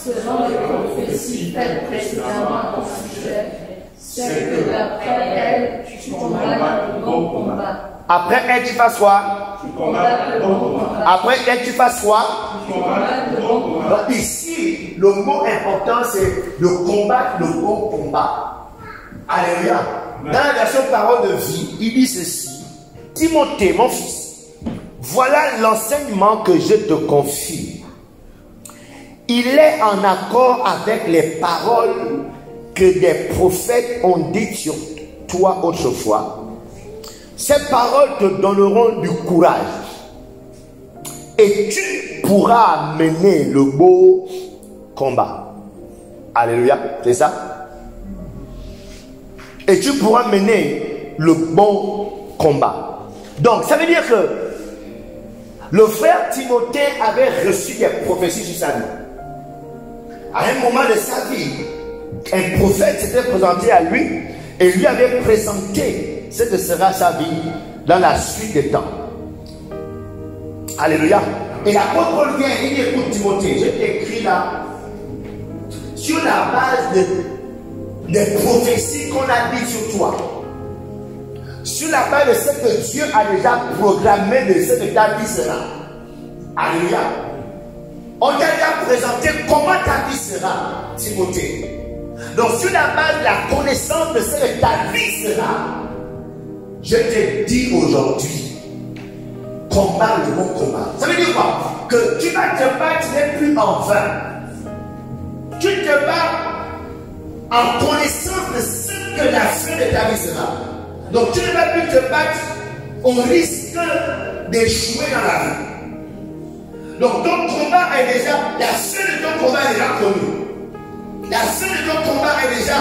selon les prophéties faites précédemment au sujet, c'est que d'après elle, tu combattes le bon combat. Après elle, tu fasses quoi? Tu combattes le bon combat. Après elle, tu fasses quoi? Tu combattes le bon combat. Donc ici, le mot important, c'est de combattre le bon combat. Alléluia. Dans la version parole de vie, il dit ceci. Timothée, mon fils, voilà l'enseignement que je te confie. Il est en accord avec les paroles que des prophètes ont dites sur toi autrefois. Ces paroles te donneront du courage et tu pourras mener le beau combat. Alléluia, c'est ça? Et tu pourras mener le bon combat. Donc, ça veut dire que le frère Timothée avait reçu des prophéties sur sa vie. À un moment de sa vie, un prophète s'était présenté à lui et lui avait présenté ce que sera sa vie dans la suite des temps. Alléluia. Et l'apôtre Paul vient, il dit, écoute Timothée, je t'écris là sur la base des prophéties qu'on a dites sur toi. Sur la base de ce que Dieu a déjà programmé, de ce que ta vie sera. Alléluia. On t'a déjà présenté comment ta vie sera, Timothée. Donc sur la base de la connaissance de ce que ta vie sera, je te dis aujourd'hui, combat le bon combat. Ça veut dire quoi? Que tu vas te battre, tu n'es plus en vain. Tu te bats en connaissance de ce que la fin de ta vie sera. Donc tu ne vas plus te battre au risque d'échouer dans la vie. Donc ton combat est déjà, la fin de ton combat est déjà connue. La fin de ton combat est déjà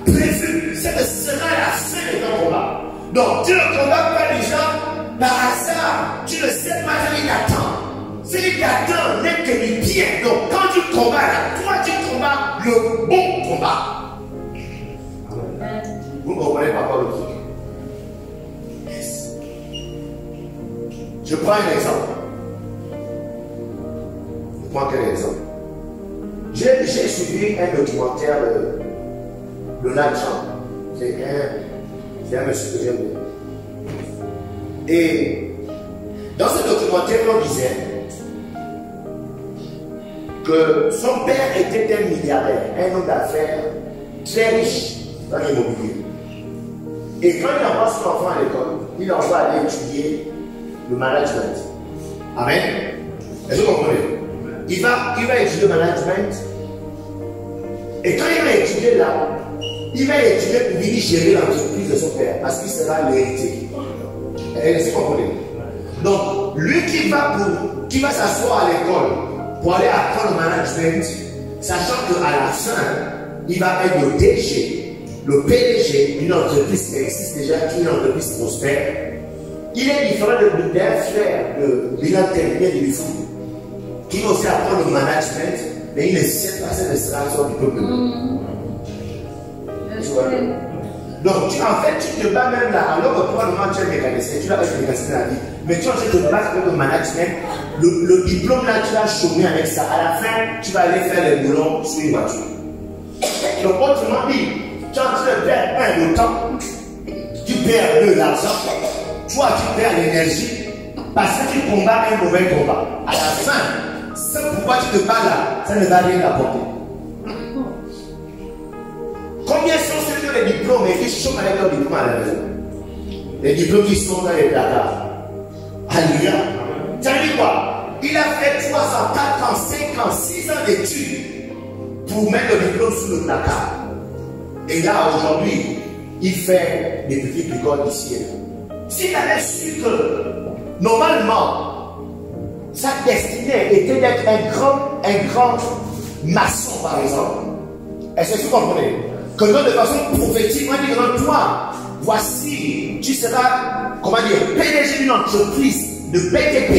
prévue. C'est que ce sera la fin de ton combat. Donc tu ne combats pas les gens par hasard. Tu ne sais pas ce qu'il t'attend. Ce qui t'attend n'est que du bien. Donc quand tu combats là, toi tu combats le bon combat. Vous comprenez pas le truc? Yes. Je prends un exemple. Je prends quel exemple? J'ai suivi un documentaire de Donald Trump. C'est un monsieur que j'aime bien. Et dans ce documentaire, on disait que son père était un milliardaire, un homme d'affaires très riche dans l'immobilier. Et quand il envoie son enfant à l'école, il envoie aller étudier le management. Amen. Est-ce que vous comprenez? Il va étudier le management. Et quand il va étudier là, il va étudier pour venir gérer l'entreprise de son père, parce qu'il sera l'héritier. Est-ce que vous comprenez? Donc, lui qui va s'asseoir à l'école pour aller apprendre le management, sachant qu'à la fin, il va être le DG, le PDG d'une entreprise qui existe déjà, qui est une entreprise prospère. Il est différent d'un frère de l'intérieur du fou, qui va aussi apprendre le management, mais il ne sait pas cette extraction du peuple. Donc, en fait, tu te bats même là, alors que toi, tu es mécanicien, tu vas être mécanicien dans la vie, mais tu es en train de te battre avec le management, le diplôme là, tu vas chômer avec ça. À la fin, tu vas aller faire les boulons sur une voiture. Donc, autrement dit, tu es en train de perdre le temps, tu perds l'argent, toi, tu perds l'énergie, parce que tu combats un mauvais combat. À la fin, ce pourquoi tu te bats là, ça ne va rien apporter. Combien sont ceux qui ont les diplômes et qui chôment avec leurs diplômes à la maison? Les diplômes qui sont dans les placards. Alléluia. Ça veut dire quoi? Il a fait 3 ans, 4 ans, 5 ans, 6 ans d'études pour mettre le diplôme sous le placard. Et là, aujourd'hui, il fait des petites écoles ici et là. S'il avait su que, normalement, sa destinée était d'être un grand maçon, par exemple. Est-ce que vous comprenez? Que de façon prophétique, on dit que toi, voici, tu seras, comment dire, PDG d'une entreprise de BTP.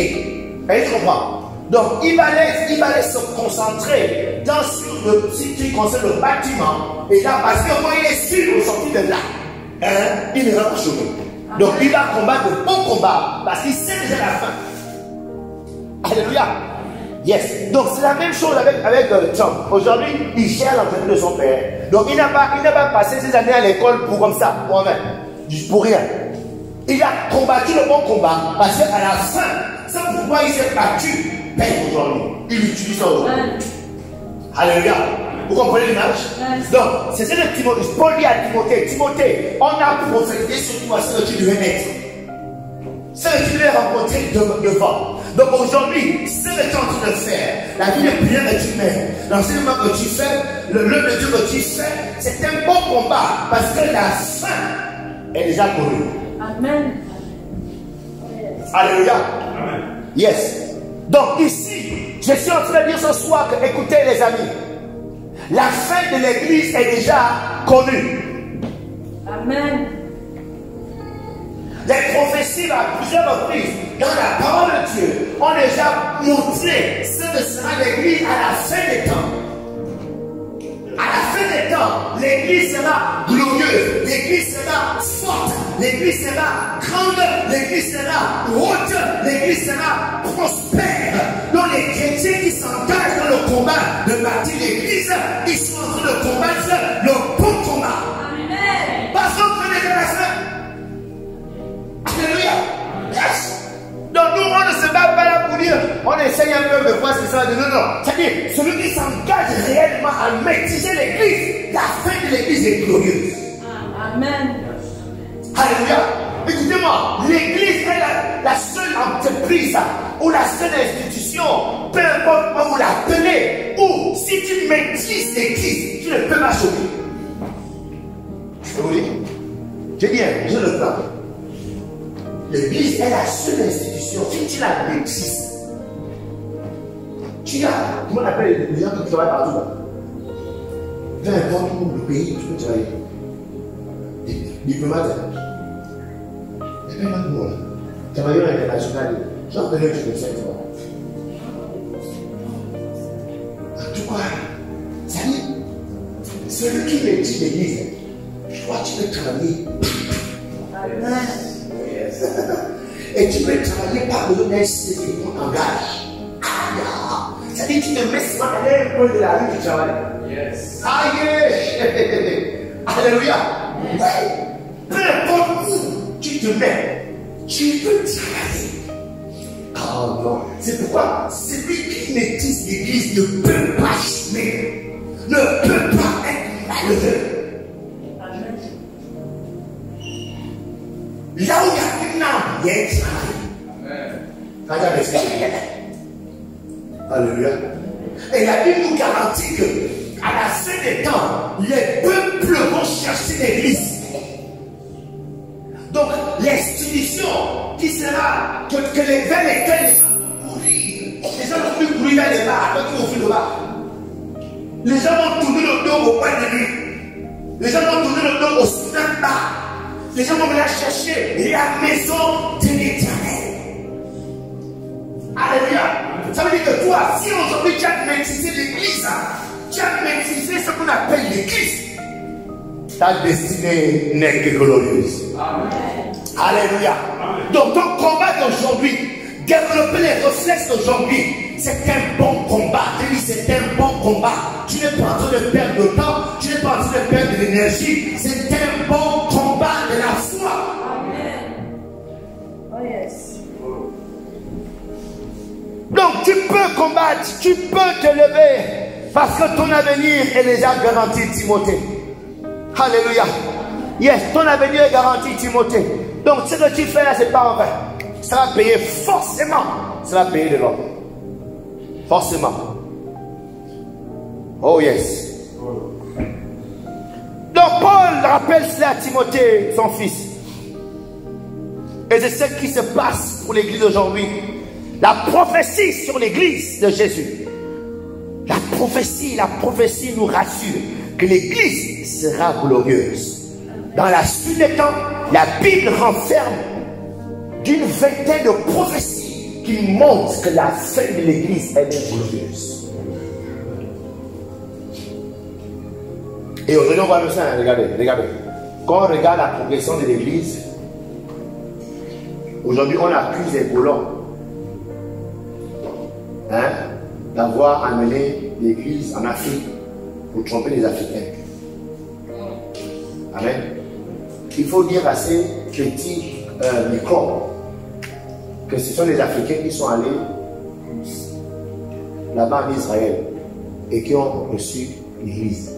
Tu comprends? Donc, il va aller se concentrer sur le petit qui concerne le bâtiment. Et là, parce que quand il est sûr au sortir de là, il ne va pas chômer. Donc, il va combattre le bon combat parce qu'il sait déjà la fin. Alléluia. Yes. Donc c'est la même chose avec Trump. Aujourd'hui, il gère l'entreprise de son père. Donc il n'a pas passé ses années à l'école pour comme ça, moi-même. Pour rien. Il a combattu le bon combat parce qu'à la fin, c'est pourquoi il s'est battu. Ben aujourd'hui, il utilise ça aujourd'hui. Alléluia. Vous comprenez l'image? Donc, c'est ce que Paul dit à Timothée. Timothée, on a prophétisé sur toi ce que tu devais être. Ce que tu devais rencontrer devant. Donc aujourd'hui, ce que tu es en train de faire, la vie de prière que tu mets, l'enseignement que tu fais, l'œuvre de Dieu que tu fais, c'est un bon combat parce que la fin est déjà connue. Amen. Alléluia. Amen. Yes. Donc ici, je suis en train de dire ce soir que, écoutez les amis, la fin de l'église est déjà connue. Amen. Les prophéties à plusieurs reprises dans la parole de Dieu ont déjà montré ce que sera l'église à la fin des temps. À la fin des temps, l'église sera glorieuse, l'église sera forte, l'église sera grande, l'église sera haute, l'église sera prospère. Donc les chrétiens qui s'engagent dans le combat de bâtir l'église, ils sont en train de combattre le bon combat. Amen. Parce qu'on connaît la fin. Alléluia. Yes. Donc nous, on ne se bat pas là pour dire, on essaye un peu de voir ce que ça va dire. Non, non. C'est-à-dire, celui qui s'engage réellement à maîtriser l'église, la fin de l'église est glorieuse. Amen. Alléluia. Écoutez-moi, l'église est la seule entreprise ou la seule institution, peu importe comment vous l'appelez, où si tu maîtrises l'église, tu ne peux pas sauver. Je peux vous dire, j'ai dit, je le plan. L'église est la seule institution, si tu la maîtrises, tu as, comment on appelle les gens qui travaillent partout là? Peu importe où le pays, tu peux travailler. Diplomate, il n'y a pas de mot là. Travailleur international, j'en connais que je me sais toi. En tout cas, ça dit, celui qui maîtrise l'église, toi tu peux travailler. Amen. Et tu peux travailler par besoin d'un CV qu'on t'engage. C'est-à-dire que tu te mets sur un peu de la rue du travail. Yes. Aïe! Alléluia! Ouais. Peu importe où tu te mets, tu peux travailler. Oh non. C'est pourquoi celui qui maîtrise l'église ne peut pas chômer, ne peut pas être malheureux. Là où il y a une âme, il y a un travail. Amen. Alléluia. Et la Bible nous garantit que à la fin des temps, les peuples vont chercher l'église. Donc, l'institution qui sera vers lesquelles les gens vont courir. Les gens vont plus courir vers les bars, quand ils vont ouvrir le bar. Les gens vont tourner le dos au coin de nuit. Les gens vont tourner le dos au snack bar. Les gens vont venir chercher la maison de l'Éternel. Alléluia. Ça veut dire que toi, si aujourd'hui tu as maîtrisé l'église, tu as maîtrisé ce qu'on appelle l'église, ta destinée n'est que glorieuse. Amen. Alléluia. Amen. Donc ton combat d'aujourd'hui, développer les réflexes d'aujourd'hui, c'est un bon combat. Je dis c'est un bon combat. Tu n'es pas en train de perdre de temps, tu n'es pas en train de perdre de l'énergie. C'est un bon combat de la foi. Amen. Oh yes. Donc tu peux combattre, tu peux te lever, parce que ton avenir est déjà garanti, Timothée. Alléluia. Yes, ton avenir est garanti, Timothée. Donc ce que tu fais là, c'est pas en vain. Ça va payer forcément. Ça va payer de l'or. Forcément. Oh yes. Donc Paul rappelle cela à Timothée, son fils. Et c'est ce qui se passe pour l'église aujourd'hui. La prophétie sur l'église de Jésus. La prophétie nous rassure que l'église sera glorieuse. Dans la suite des temps, la Bible renferme d'une vingtaine de prophéties qui montrent que la fin de l'église est glorieuse. Et aujourd'hui, on voit le ça, regardez. Quand on regarde la progression de l'église, aujourd'hui, on accuse les colons. Hein? d'avoir amené l'église en Afrique pour tromper les Africains. Amen. Il faut dire à ces petits microbes que ce sont les Africains qui sont allés là-bas en Israël et qui ont reçu l'église.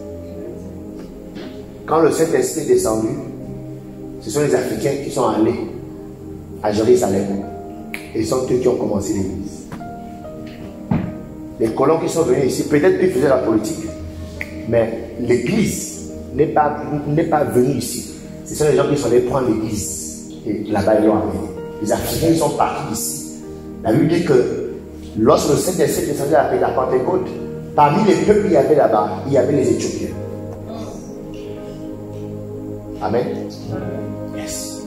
Quand le Saint-Esprit est descendu, ce sont les Africains qui sont allés à Jérusalem et ce sont eux qui ont commencé l'église. Les colons qui sont venus ici, peut-être qu'ils faisaient la politique, mais l'église n'est pas venue ici. Ce sont les gens qui sont allés prendre l'église et là-bas ils l'ont amené. Les Africains ils sont partis d'ici. La Bible dit que lorsque le Saint-Esprit est descendu à la Pentecôte, parmi les peuples qu'il y avait là-bas, il y avait les Éthiopiens. Amen. Yes.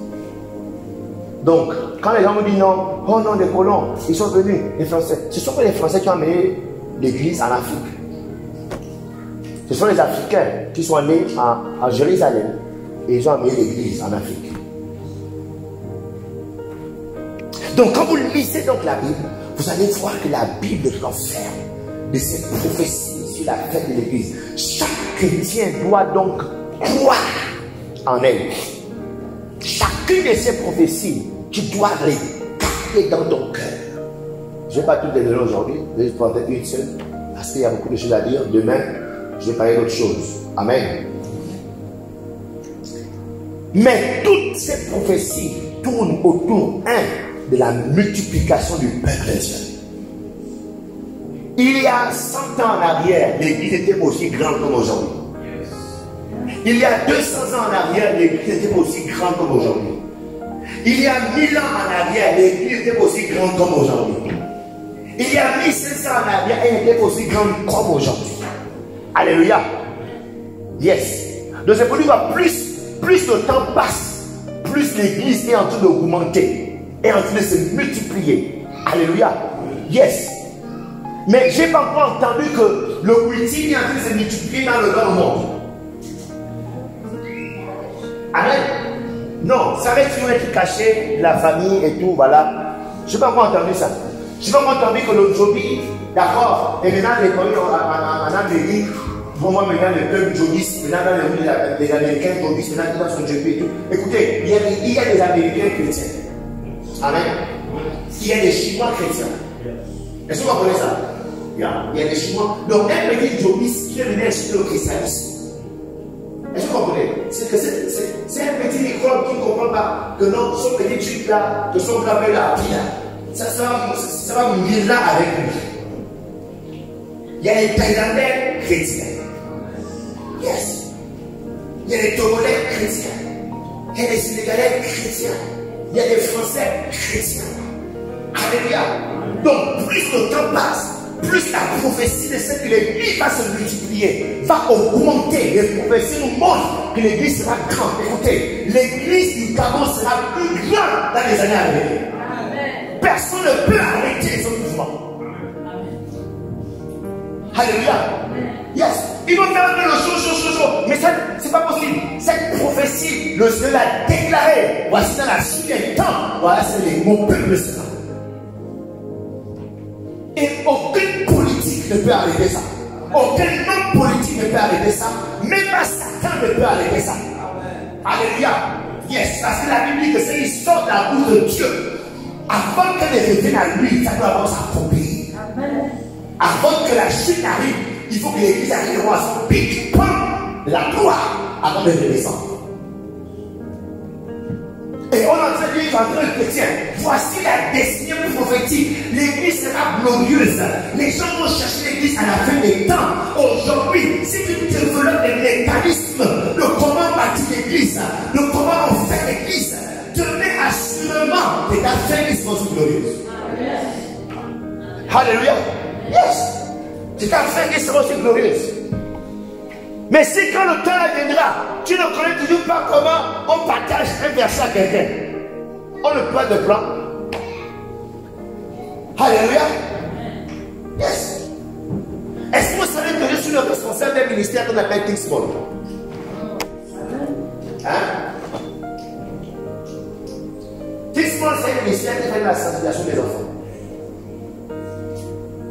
Donc, quand les gens me disent non, oh non, les colons, ils sont venus, les Français. Ce sont pas les Français qui ont amené l'église en Afrique. Ce sont les Africains qui sont allés à Jérusalem et ils ont amené l'église en Afrique. Donc, quand vous lisez donc la Bible, vous allez voir que la Bible renferme de ces prophéties sur la fête de l'église. Chaque chrétien doit donc croire en elle. Chacune de ces prophéties, tu dois les garder dans ton cœur. Je ne vais pas tout les donner aujourd'hui, je vais prendre une seule, parce qu'il y a beaucoup de choses à dire. Demain, je vais parler d'autre chose. Amen. Mais toutes ces prophéties tournent autour, de la multiplication du peuple de Dieu. Il y a 100 ans en arrière, l'église était aussi grande comme aujourd'hui. Il y a 200 ans en arrière, l'église était aussi grande comme aujourd'hui. Il y a 1000 ans en arrière, l'église était aussi grande comme aujourd'hui. Il y a 1500 ans en arrière, elle était aussi grande comme aujourd'hui. Alléluia. Yes. Donc c'est pour dire que plus le temps passe, plus l'église est en train d'augmenter, est en train de se multiplier. Alléluia. Yes. Mais je n'ai pas encore entendu que le waiting est en train de se multiplier dans le monde. Amen. Non, ça va toujours être caché, la famille et tout, voilà. Je n'ai pas encore entendu ça. Je n'ai pas encore entendu que le Joby, d'accord, et maintenant les communes en Amérique, vraiment maintenant les peuples Jobis, maintenant les Américains Jobis, maintenant ils sont Joby et tout. Écoutez, il y a des Américains chrétiens. Amen. Il y a des Chinois chrétiens. Est-ce que vous comprenez ça? Il y a des Chinois. Donc un petit Jobis qui venait acheter le christianisme. Est-ce que vous comprenez? C'est un petit microbe qui ne comprend pas que non, ce petit truc là, que son grappé là, ça va mourir là avec lui. Il y a les Thaïlandais chrétiens. Yes. Il y a les Togolais chrétiens. Il y a les Sénégalais chrétiens. Il y a des Français chrétiens. Alléluia. Donc, plus le temps passe, plus la prophétie de ce que l'église va se multiplier, va augmenter. Les prophéties nous montrent que l'église sera grande. Écoutez, l'église du Gabon sera plus grande dans les années à venir. Personne ne peut arrêter ce mouvement. Alléluia. Yes. Ils vont faire de chaud. Mais ça, c'est pas possible. Cette prophétie, le Seigneur l'a déclaré. Voici dans la suite des temps. Voilà, c'est les mots peuple sera. Et aucune politique ne peut arrêter ça. Aucun homme politique ne peut arrêter ça. Même pas Satan ne peut arrêter ça. Alléluia. Yes. Parce que la Bible dit que c'est l'histoire de la bouche de Dieu. Avant qu'elle revienne à lui, ça doit avoir s'accomplir. Avant que la chute arrive, il faut que l'église arrive à son pic, de la gloire, avant de redescendre. Et on a entendu entre les chrétiens, voici la destinée prophétique. L'église sera glorieuse. Les gens vont chercher l'église à la fin des temps. Aujourd'hui, si tu développes les mécanismes de comment bâtir l'église, de comment on fait l'église, demain assurément que ta fin est glorieuse. Alléluia. Yes. C'est ta fin qui sera aussi glorieuse. Mais si quand le temps viendra, tu ne connais toujours pas comment on partage un verset à quelqu'un, on ne peut de plan. Alléluia. Yes. Est-ce que vous savez que je suis le responsable d'un ministère qu'on appelle Think Small? Hein? Think Small, c'est un ministère qui fait la sensibilisation des enfants.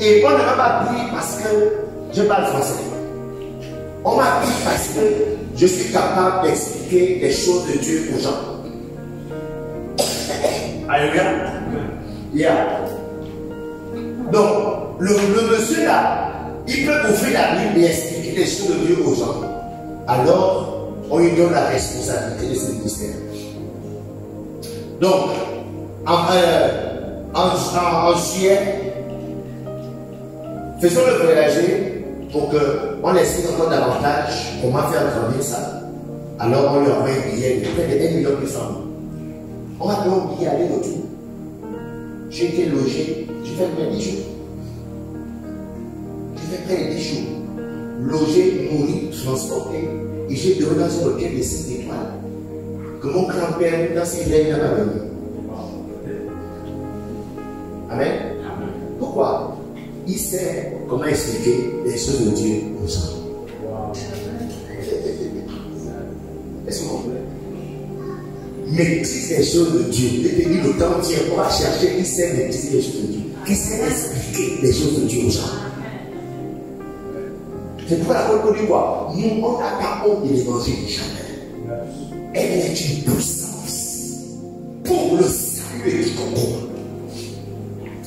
Et on ne m'a pas pris parce que je parle français. On m'a pris parce que je suis capable d'expliquer les choses de Dieu aux gens. Alléluia. Yeah. Donc, le monsieur là, il peut ouvrir la Bible et expliquer les choses de Dieu aux gens. Alors, on lui donne la responsabilité de ce ministère. Donc, en juillet, faisons-le voyager pour qu'on explique encore davantage comment faire grandir ça. Alors, on lui envoie un billet de près de 1 million de francs. On va payer un billet aller-retour. J'ai été logé, j'ai fait près de 10 jours. J'ai fait près de 10 jours. Logé, nourri, transporté. Et j'ai dormi dans un hôtel de 5 étoiles. Que mon grand-père, dans ses rêves, n'a pas venu. Amen. Pourquoi? Il sait comment expliquer les choses de Dieu aux gens. Est-ce que vous comprenez? Maîtrise les choses de Dieu. Il te dit le temps tient. On va chercher qui sait maîtriser les choses de Dieu. Qui sait expliquer les choses de Dieu aux gens. C'est pourquoi la parole dit quoi? Nous, on n'a pas honte de l'évangile jamais. Elle est une puissance pour le salut de quiconque.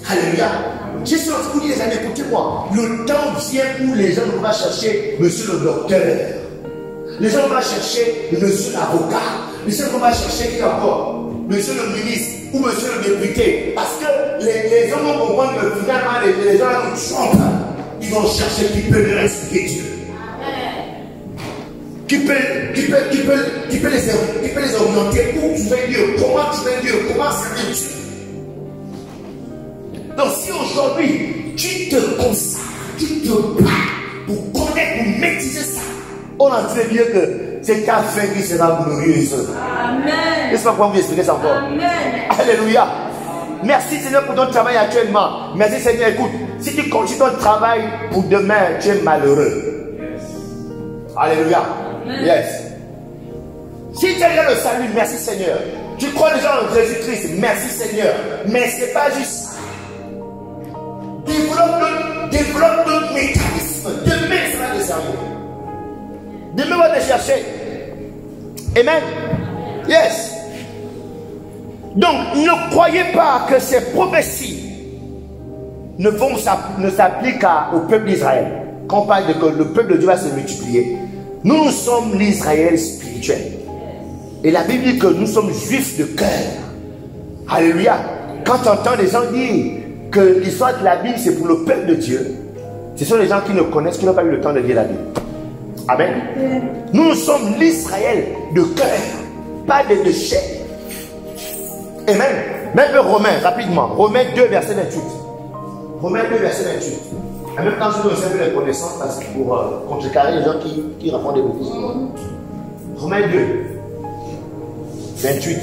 Alléluia. Je suis en train de vous dire, les amis, écoutez-moi. Le temps vient où les gens vont chercher monsieur le docteur. Les gens vont chercher monsieur l'avocat. Les gens vont chercher qui encore? Monsieur le ministre ou monsieur le député. Parce que les gens vont comprendre que finalement les gens nous trompent. Ils vont chercher qui peut leur expliquer Dieu. Qui peut les orienter. Où tu veux Dieu? Comment tu veux Dieu? Comment servir Dieu? Donc si aujourd'hui tu te consacres, tu te bats pour connaître, pour maîtriser ça, on en sait bien que c'est ta fin qui sera glorieuse. Amen. Laisse-moi pouvoir vous expliquer ça encore. Amen. Alléluia. Merci Seigneur pour ton travail actuellement. Merci Seigneur, écoute, si tu continues ton travail pour demain, tu es malheureux. Yes. Alléluia. Amen. Yes. Si tu as le salut, merci Seigneur. Tu crois déjà en Jésus-Christ, merci Seigneur. Mais ce n'est pas juste ça. Développe notre mécanisme. Demain sera le salut. Demain va te chercher. Amen. Yes. Donc, ne croyez pas que ces prophéties ne s'appliquent au peuple d'Israël. Quand on parle de que le peuple de Dieu va se multiplier, nous sommes l'Israël spirituel. Et la Bible dit que nous sommes juifs de cœur. Alléluia. Quand tu entends les gens dire que l'histoire de la Bible c'est pour le peuple de Dieu, ce sont les gens qui ne connaissent, qui n'ont pas eu le temps de lire la Bible. Amen. Nous sommes l'Israël de cœur, pas de chair. Amen. Même Romains, rapidement. Romains 2, verset 28. Romains 2, verset 28. En même temps, je vous donne les connaissances parce que pour contrecarrer les gens qui racontent des bêtises. Romains 2, 28.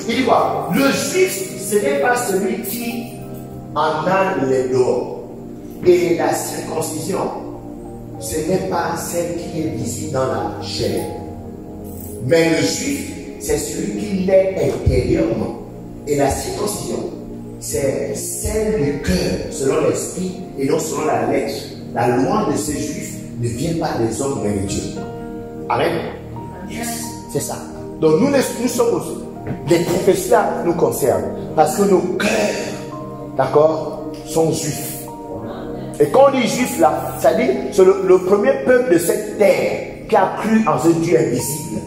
Il dit quoi? Le juif, ce n'est pas celui qui en a les dons. Et la circoncision, ce n'est pas celle qui est visible dans la chair. Mais le juif, c'est celui qui l'est intérieurement. Et la circoncision, c'est celle du cœur, selon l'esprit et non selon la lettre. La loi de ces juifs ne vient pas des hommes, mais de Dieu. Amen. Yes. C'est ça. Donc nous sommes aussi. Les prophéties nous concernent. Parce que nos cœurs, d'accord, sont juifs. Et quand on dit juif là, ça dit c'est le premier peuple de cette terre qui a cru en ce Dieu invisible.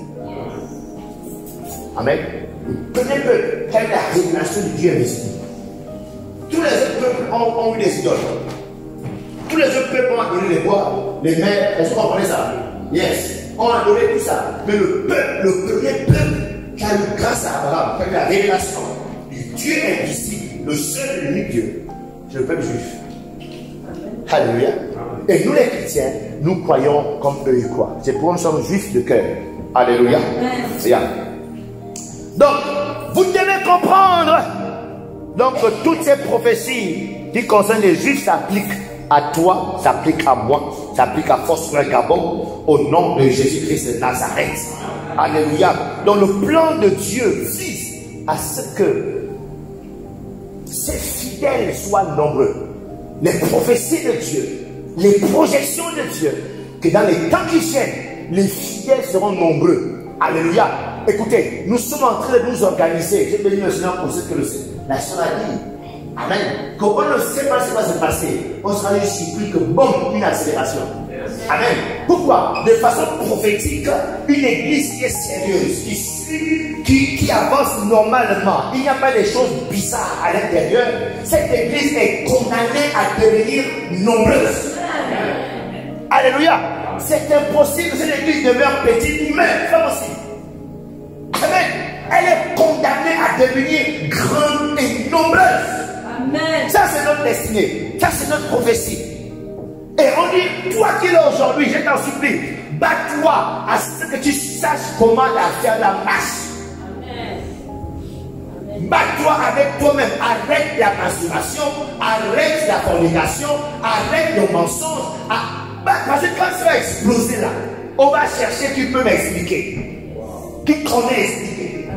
Amen. Le premier peuple qui a eu la révélation du Dieu invisible. Tous les autres peuples ont eu des idoles. Tous les autres peuples ont adoré les bois, les mers. Est-ce que vous comprenez ça? Yes. On a adoré tout ça. Mais le premier peuple qui a eu grâce à Abraham, qui a eu la révélation du Dieu invisible, le seul et l'unique Dieu, c'est le peuple juif. Alléluia. Et nous les chrétiens, nous croyons comme eux ils croient. C'est pourquoi nous sommes juifs de cœur. Alléluia. Donc, vous devez comprendre donc que toutes ces prophéties qui concernent les juifs s'appliquent à toi, s'appliquent à moi, s'appliquent à Fosfrère Gabon, au nom de Jésus-Christ de Nazareth. Alléluia. Donc le plan de Dieu vise à ce que ses fidèles soient nombreux. Les prophéties de Dieu, les projections de Dieu, que dans les temps qui viennent, les fidèles seront nombreux. Alléluia. Écoutez, nous sommes en train de nous organiser. J'ai béni le Seigneur pour ce que la sœur a dit. Amen. Quand on ne sait pas ce qui va se passer, on sera surpris que bon, une accélération. Amen. Pourquoi? De façon prophétique, une église qui est sérieuse, qui avance normalement, il n'y a pas de choses bizarres à l'intérieur, cette église est condamnée à devenir nombreuse. Alléluia. C'est impossible que cette église demeure petite, mais c'est pas possible. Amen. Elle est condamnée à devenir grande et nombreuse. Amen. Ça, c'est notre destinée. Ça, c'est notre prophétie. Et on dit, toi qui es là aujourd'hui, je t'en supplie, bats-toi à ce que tu saches comment faire la marche. Bats-toi avec toi-même. Arrête la masturbation, arrête la fornication, arrête le mensonge. Parce que quand ça va exploser là, on va chercher qui peut m'expliquer. Qui connaît expliquer.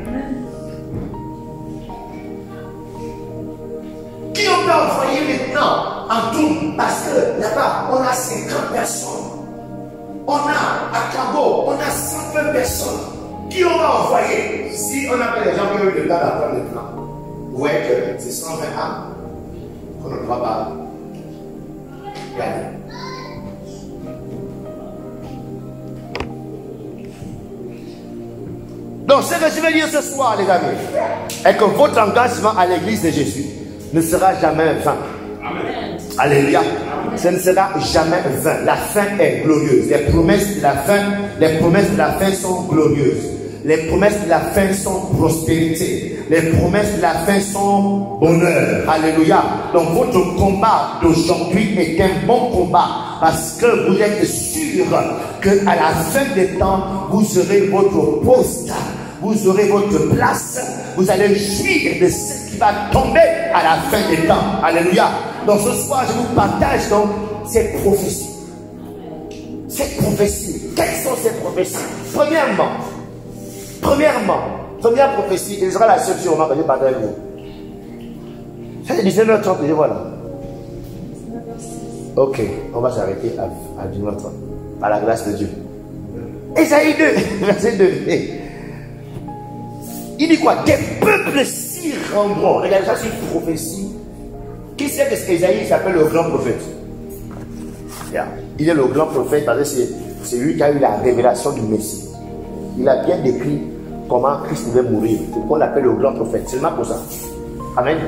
Qui on peut envoyer maintenant en tout? Parce que là-bas, on a 50 personnes. On a à Cabo, on a 120 personnes. Qui on va envoyer? Si on appelle les gens qui ont eu le temps d'apprendre le plan, ouais, que c'est 120 âmes qu'on ne doit pas gagner. Donc, ce que je veux dire ce soir, les amis, est que votre engagement à l'église de Jésus ne sera jamais vain. Amen. Alléluia. Amen. Ce ne sera jamais vain. La fin est glorieuse. Les promesses de la fin sont glorieuses. Les promesses de la fin sont prospérité. Les promesses de la fin sont bonheur. Alléluia. Donc votre combat d'aujourd'hui est un bon combat parce que vous êtes sûr qu'à la fin des temps, vous aurez votre poste, vous aurez votre place, vous allez jouir de ce qui va tomber à la fin des temps. Alléluia. Donc ce soir, je vous partage donc ces prophéties. Ces prophéties. Quelles sont ces prophéties? Première prophétie, et ce sera la seule sur moi que je partage avec vous. C'est 19h30, je vois là. Ok, on va s'arrêter à 19h30. Par la grâce de Dieu. Ésaïe 2, verset 2. Il dit quoi? Des peuples s'y rendront. Regardez, ça c'est une prophétie. Qui sait que Ésaïe s'appelle le grand prophète? Yeah. Il est le grand prophète parce que c'est lui qui a eu la révélation du Messie. Il a bien décrit comment Christ devait mourir. C'est pourquoi on l'appelle le grand prophète. Seulement pour ça. Amen.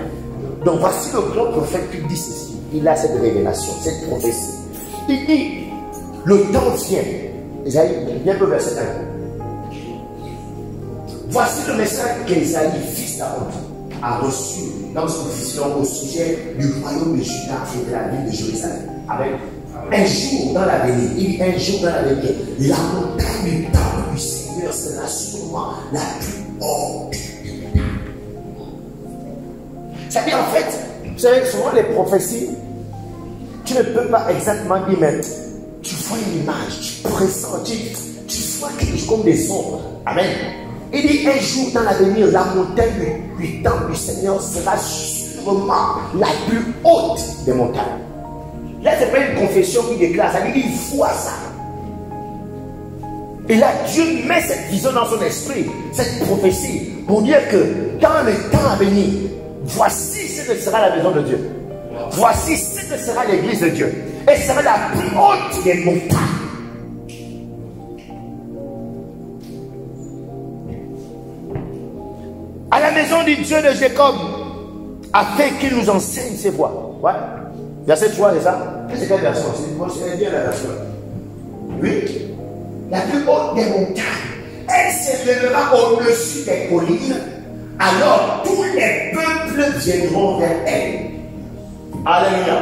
Donc voici le grand prophète qui dit ceci. Il a cette révélation, cette prophétie. Il dit, le temps vient. Ésaïe, bien peu verset 1. Voici le message qu'Ésaïe, fils d'Amon, a reçu dans son vision au sujet du royaume de Juda et de la ville de Jérusalem. Amen. Un jour dans l'avenir, il dit un jour dans l'avenir, la montagne du temple du Seigneur sera sûrement la plus haute. C'est-à-dire en fait, vous savez, souvent les prophéties, tu ne peux pas exactement dire, mais tu vois une image, tu pressens, tu vois quelque chose comme des ombres. Amen. Il dit un jour dans l'avenir, la montagne du temple du Seigneur sera sûrement la plus haute des montagnes. Là, ce n'est pas une confession qui déclare, ça dit qu'il voit ça. Et là, Dieu met cette vision dans son esprit, cette prophétie, pour dire que dans le temps à venir, voici ce que sera la maison de Dieu. Voici ce que sera l'église de Dieu. Et ce sera la plus haute des montagnes. À la maison du Dieu de Jacob, afin qu'il nous enseigne ses voies. Ouais. Verset 3, c'est ça? C'est quelle version? C'est bien la version. Oui. La plus haute des montagnes. Elle s'élèvera au-dessus des collines. Alors tous les peuples viendront vers elle. Alléluia.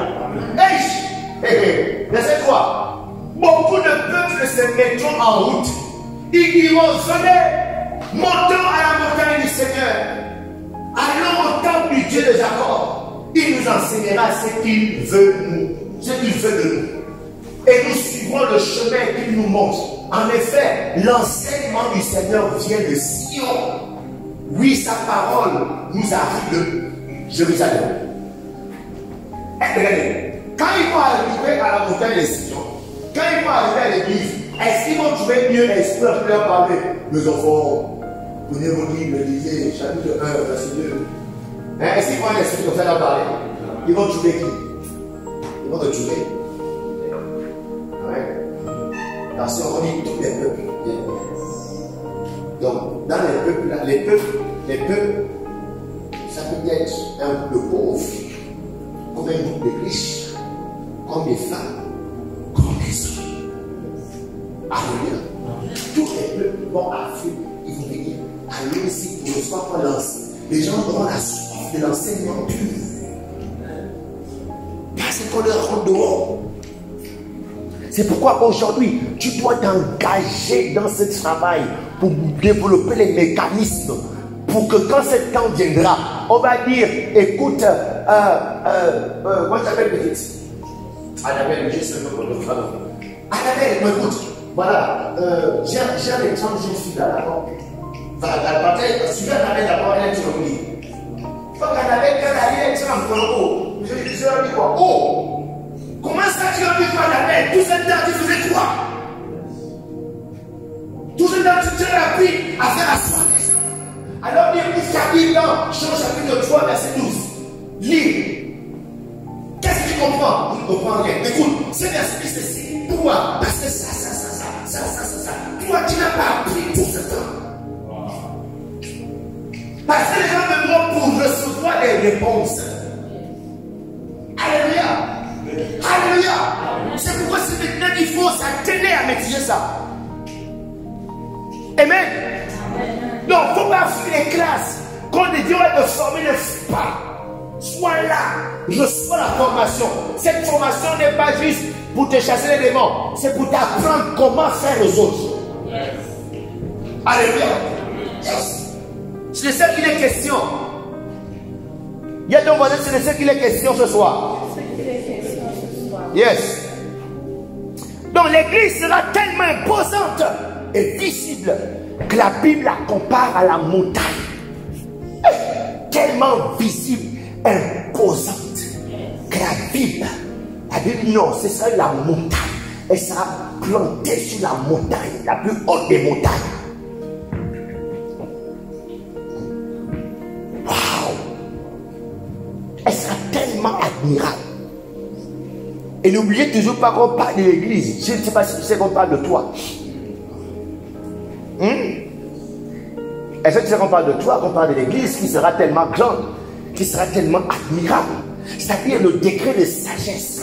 Verset 3. Beaucoup de peuples se mettront en route. Ils diront, venez, montons à la montagne du Seigneur. Allons au temple du Dieu de Jacob. Il nous enseignera ce qu'il veut de nous. Et nous suivrons le chemin qu'il nous montre. En effet, l'enseignement du Seigneur vient de Sion. Oui, sa parole nous arrive de Jérusalem. Regardez, quand ils vont arriver à la montagne des Sion, quand ils vont arriver à l'église, est-ce qu'ils vont trouver mieux l'esprit pour leur parler? Mes enfants, prenez vos livres, lisez, chapitre 1, verset 2. Est-ce qu'ils vont un esprit comme ça leur parler? Ils vont trouver qui? Ils vont te trouver. Ouais. Parce qu'on dit tous les peuples. Donc, dans les peuples, là, les peuples, ça peut être un peuple pauvre, comme un groupe de riches, comme des femmes, comme des hommes. Alléluia. Tous les peuples vont affluer, ils vont venir. Alléluia, ici pour recevoir pour l'enseignement. Les gens auront la soif de l'enseignement pur. Parce qu'on leur rend dehors. C'est pourquoi aujourd'hui, tu dois t'engager dans ce travail pour développer les mécanismes pour que quand ce temps viendra, on va dire, écoute, moi je t'appelle petite. Annabelle, j'ai ce nom pour le faire. Annabelle, écoute, voilà, j'ai un exemple, j'ai une fille là, d'accord. Si Annabelle d'abord, elle est sur le lit. Faut qu'Annabelle, quand elle est en Congo, je leur dis quoi? Oh! Comment ça tu as vu toi Annabelle? Tout ce temps tu faisais quoi? Tout ce temps tu t'es appris à faire la soirée. Alors il ta Bible dans Jean chapitre 3 verset 12. Lis. Qu'est-ce que tu comprends? Tu ne comprends rien. Écoute, ce verset dit ceci. Pourquoi? Parce que ça. Toi tu n'as pas appris tout ce temps. Parce que les gens me demandent pour recevoir des réponses. Alléluia. Alléluia. C'est pourquoi c'est maintenant qu'il faut s'atteler à maîtriser ça. Amen. Donc, il ne faut pas fuir les classes. Quand on dit on va te former, ne fuis pas. Sois là. Reçois la formation. Cette formation n'est pas juste pour te chasser les démons. C'est pour t'apprendre comment faire aux autres. Yes. Alléluia. Yes. C'est de ça qu'il est question. Il y a donc voisin, c'est de ça qu'il est question ce soir. Yes. Donc l'église sera tellement imposante et visible que la Bible la compare à la montagne. Tellement visible, imposante que la Bible non, ce sera la montagne. Elle sera plantée sur la montagne, la plus haute des montagnes. Waouh! Elle sera tellement admirable. Et n'oubliez toujours pas qu'on parle de l'église. Je ne sais pas si tu sais qu'on parle de toi. Est-ce que tu sais qu'on parle de toi, qu'on parle de l'église qui sera tellement grande, qui sera tellement admirable? C'est-à-dire le degré de sagesse,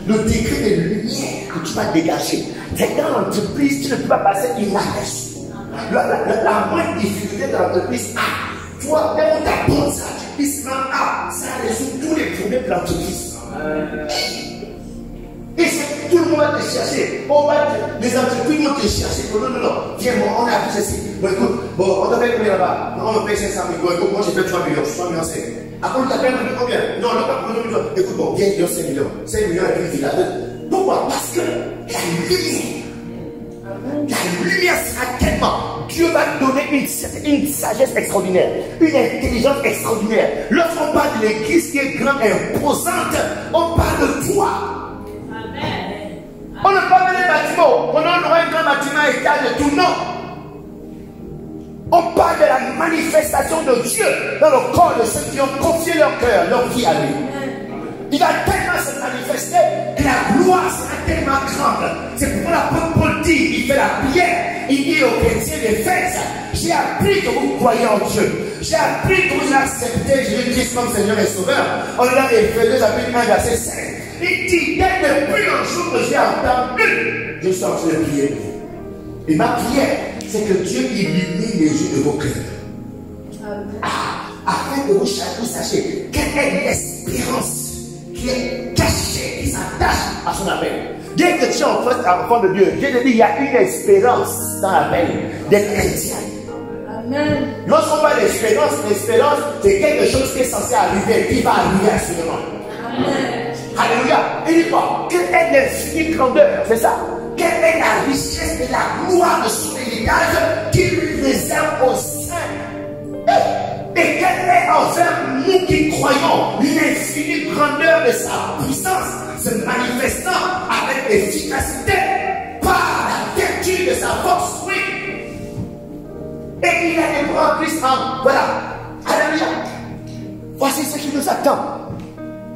le degré de lumière que tu vas dégager. C'est dans l'entreprise, tu ne peux pas passer inaperçu. La moindre difficulté de l'entreprise, toi, dès qu'on t'apprend ça, tu puisses ça résout tous les problèmes de l'entreprise. Et c'est tout le monde va te chercher. Les entreprises vont te chercher. Non. Viens, on a vu ceci. Bon, écoute, on t'appelle combien là-bas? Non, on me paye 500 000. Bon, écoute, moi j'ai fait 3 millions. 3 millions 5. Après, on t'appelle combien? Non, pas 1 million. Écoute, bon, viens, il y a 5 millions. 5 millions et puis il a 2. Pourquoi? Parce que la lumière sera tellement. Dieu va te donner une sagesse extraordinaire, une intelligence extraordinaire. Lorsqu'on parle de l'église qui est grande et imposante, on parle de toi. On ne parle pas des bâtiments. On aura un grand bâtiment à étage et tout, non. On parle de la manifestation de Dieu dans le corps de ceux qui ont confié leur cœur, leur vie à lui. Il va tellement se manifester que la gloire sera tellement grande. C'est pourquoi l'apôtre Paul dit, il fait la prière, il dit aux chrétiens d'Éphèse, j'ai appris que vous croyez en Dieu. J'ai appris que vous acceptez Jésus-Christ comme Seigneur et Sauveur. On l'a Éphésiens chapitre 1 verset 5. Il dit, dès depuis un jour que j'ai entendu, je suis en train de prier. Et ma prière, c'est que Dieu illumine les yeux de vos cœurs. Afin que vous sachiez quelle est l'espérance qui est cachée, qui s'attache à son appel. Dès que tu es enfant de Dieu, Dieu te dit, il y a une espérance dans l'appel d'être chrétien. Amen. Lorsqu'on parle d'espérance, l'espérance, c'est quelque chose qui est censé arriver, qui va arriver absolument. Amen. Alléluia. Il dit quoi? Quelle est l'infinie grandeur? C'est ça. Quelle est la richesse et la gloire de son héritage qui lui réserve au sein? Et quelle est envers nous qui croyons l'infinie grandeur de sa puissance se manifestant avec efficacité par la vertu de sa force, oui. Et il a des bras puissants. Voilà. Alléluia. Voici ce qui nous attend.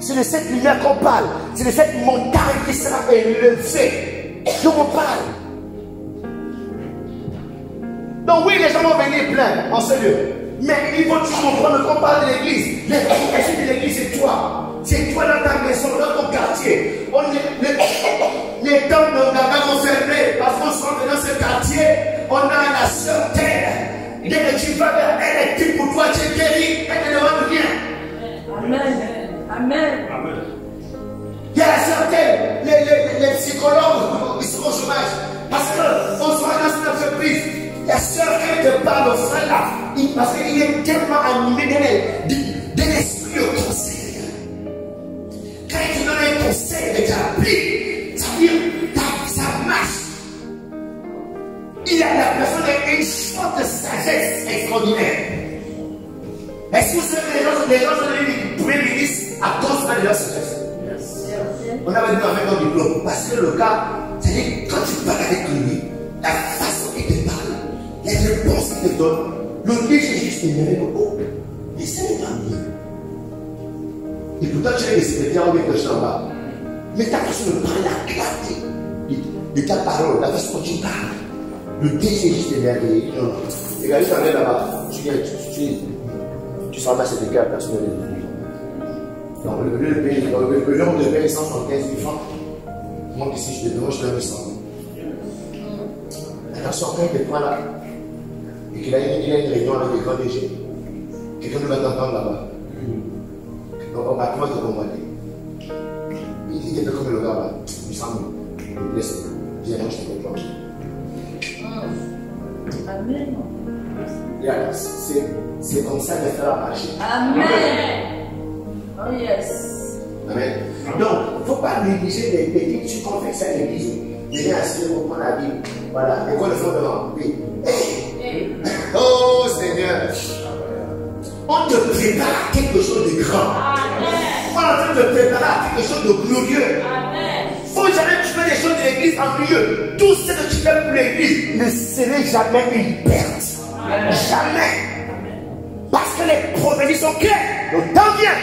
C'est de cette lumière qu'on parle. C'est de cette montagne qui sera élevée dont on parle. Donc oui, les gens vont venir plein en ce lieu. Mais il faut toujours comprendre qu'on parle de l'église. L'église de l'église, c'est toi. C'est toi dans ta maison, dans ton quartier. Les temps de Gaga vont fermer parce qu'on se rentre dans ce quartier. On a la sœur terre. Dès que tu vas vers elle, elle dit pour toi, tu es guéri. Elle ne demande rien. Amen. Amen. Amen. Il y a la sœur terre. Les psychologues, ils sont au chômage. Parce qu'on se voit dans cette entreprise. La sœur, quand elle te parle au frère là, parce qu'il est tellement animé de l'esprit au conseil. Quand il te donne un conseil et tu appliques, ça veut dire ça marche. Il a la personne avec une sorte de sagesse extraordinaire. Est-ce que vous savez les gens sont devenus premiers ministres à cause de leur sagesse? On avait dit avec un diplôme. Parce que le cas, c'est-à-dire quand tu parles avec lui, la façon qu'il te parle, les réponses qu'il te donne, le nez c'est juste énervé. Oh, mais c'est pas bien. Et pourtant tu es des secrétaires ou quelque chose en bas. Mais ta façon de parler, la clarté de ta parole, la façon dont tu parles, le nez c'est juste énervé. Non. Regardez, tu arrives là-bas, tu sens là, c'est des cas personnels. Donc le nombre de payer 175 000 francs. Moi ici je te demande, je te donne 100 000. Attention, quand il te prend là, et qu'il a une réunion avec les grands DG, quelqu'un va t'entendre là-bas. Donc on va comment te commander. Il dit quelque chose comme le gars là, 800 000. Il laisse, viens, je te comprends. Amen. C'est comme ça que ça va marcher. Amen. Oh yes. Amen. Donc, il ne faut pas négliger les petits. Tu confesses à l'église. Il vient assis pour prendre la Bible. Voilà. Et quoi le fond devant? Oui. Hey. Oh Seigneur. On te prépare à quelque chose de grand. Amen. On est en train de te préparer à quelque chose de glorieux. Amen. Faut jamais tu fais des choses de l'église en milieu. Tout ce que tu fais pour l'église ne serait jamais une perte. Amen. Jamais. Parce que les prophéties sont claires. Le temps vient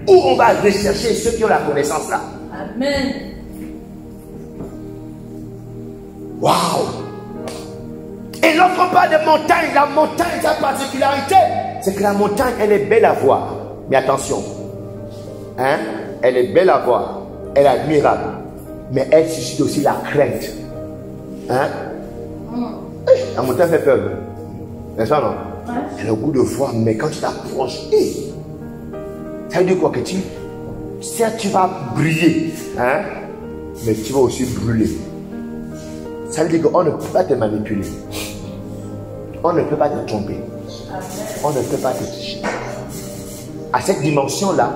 où on va rechercher ceux qui ont la connaissance là. Amen. Waouh! Et lorsqu'on parle de montagne, la montagne, sa particularité, c'est que la montagne, elle est belle à voir. Mais attention, hein? Elle est belle à voir, elle est admirable, mais elle suscite aussi la crainte. Hein? La montagne fait peur, n'est-ce pas non? Elle a le goût de voir, mais quand tu t'approches, ça veut dire quoi? Que certes tu vas briller, hein? Mais tu vas aussi brûler. Ça veut dire qu'on ne peut pas te manipuler. On ne peut pas te tromper. On ne peut pas te toucher. À cette dimension-là,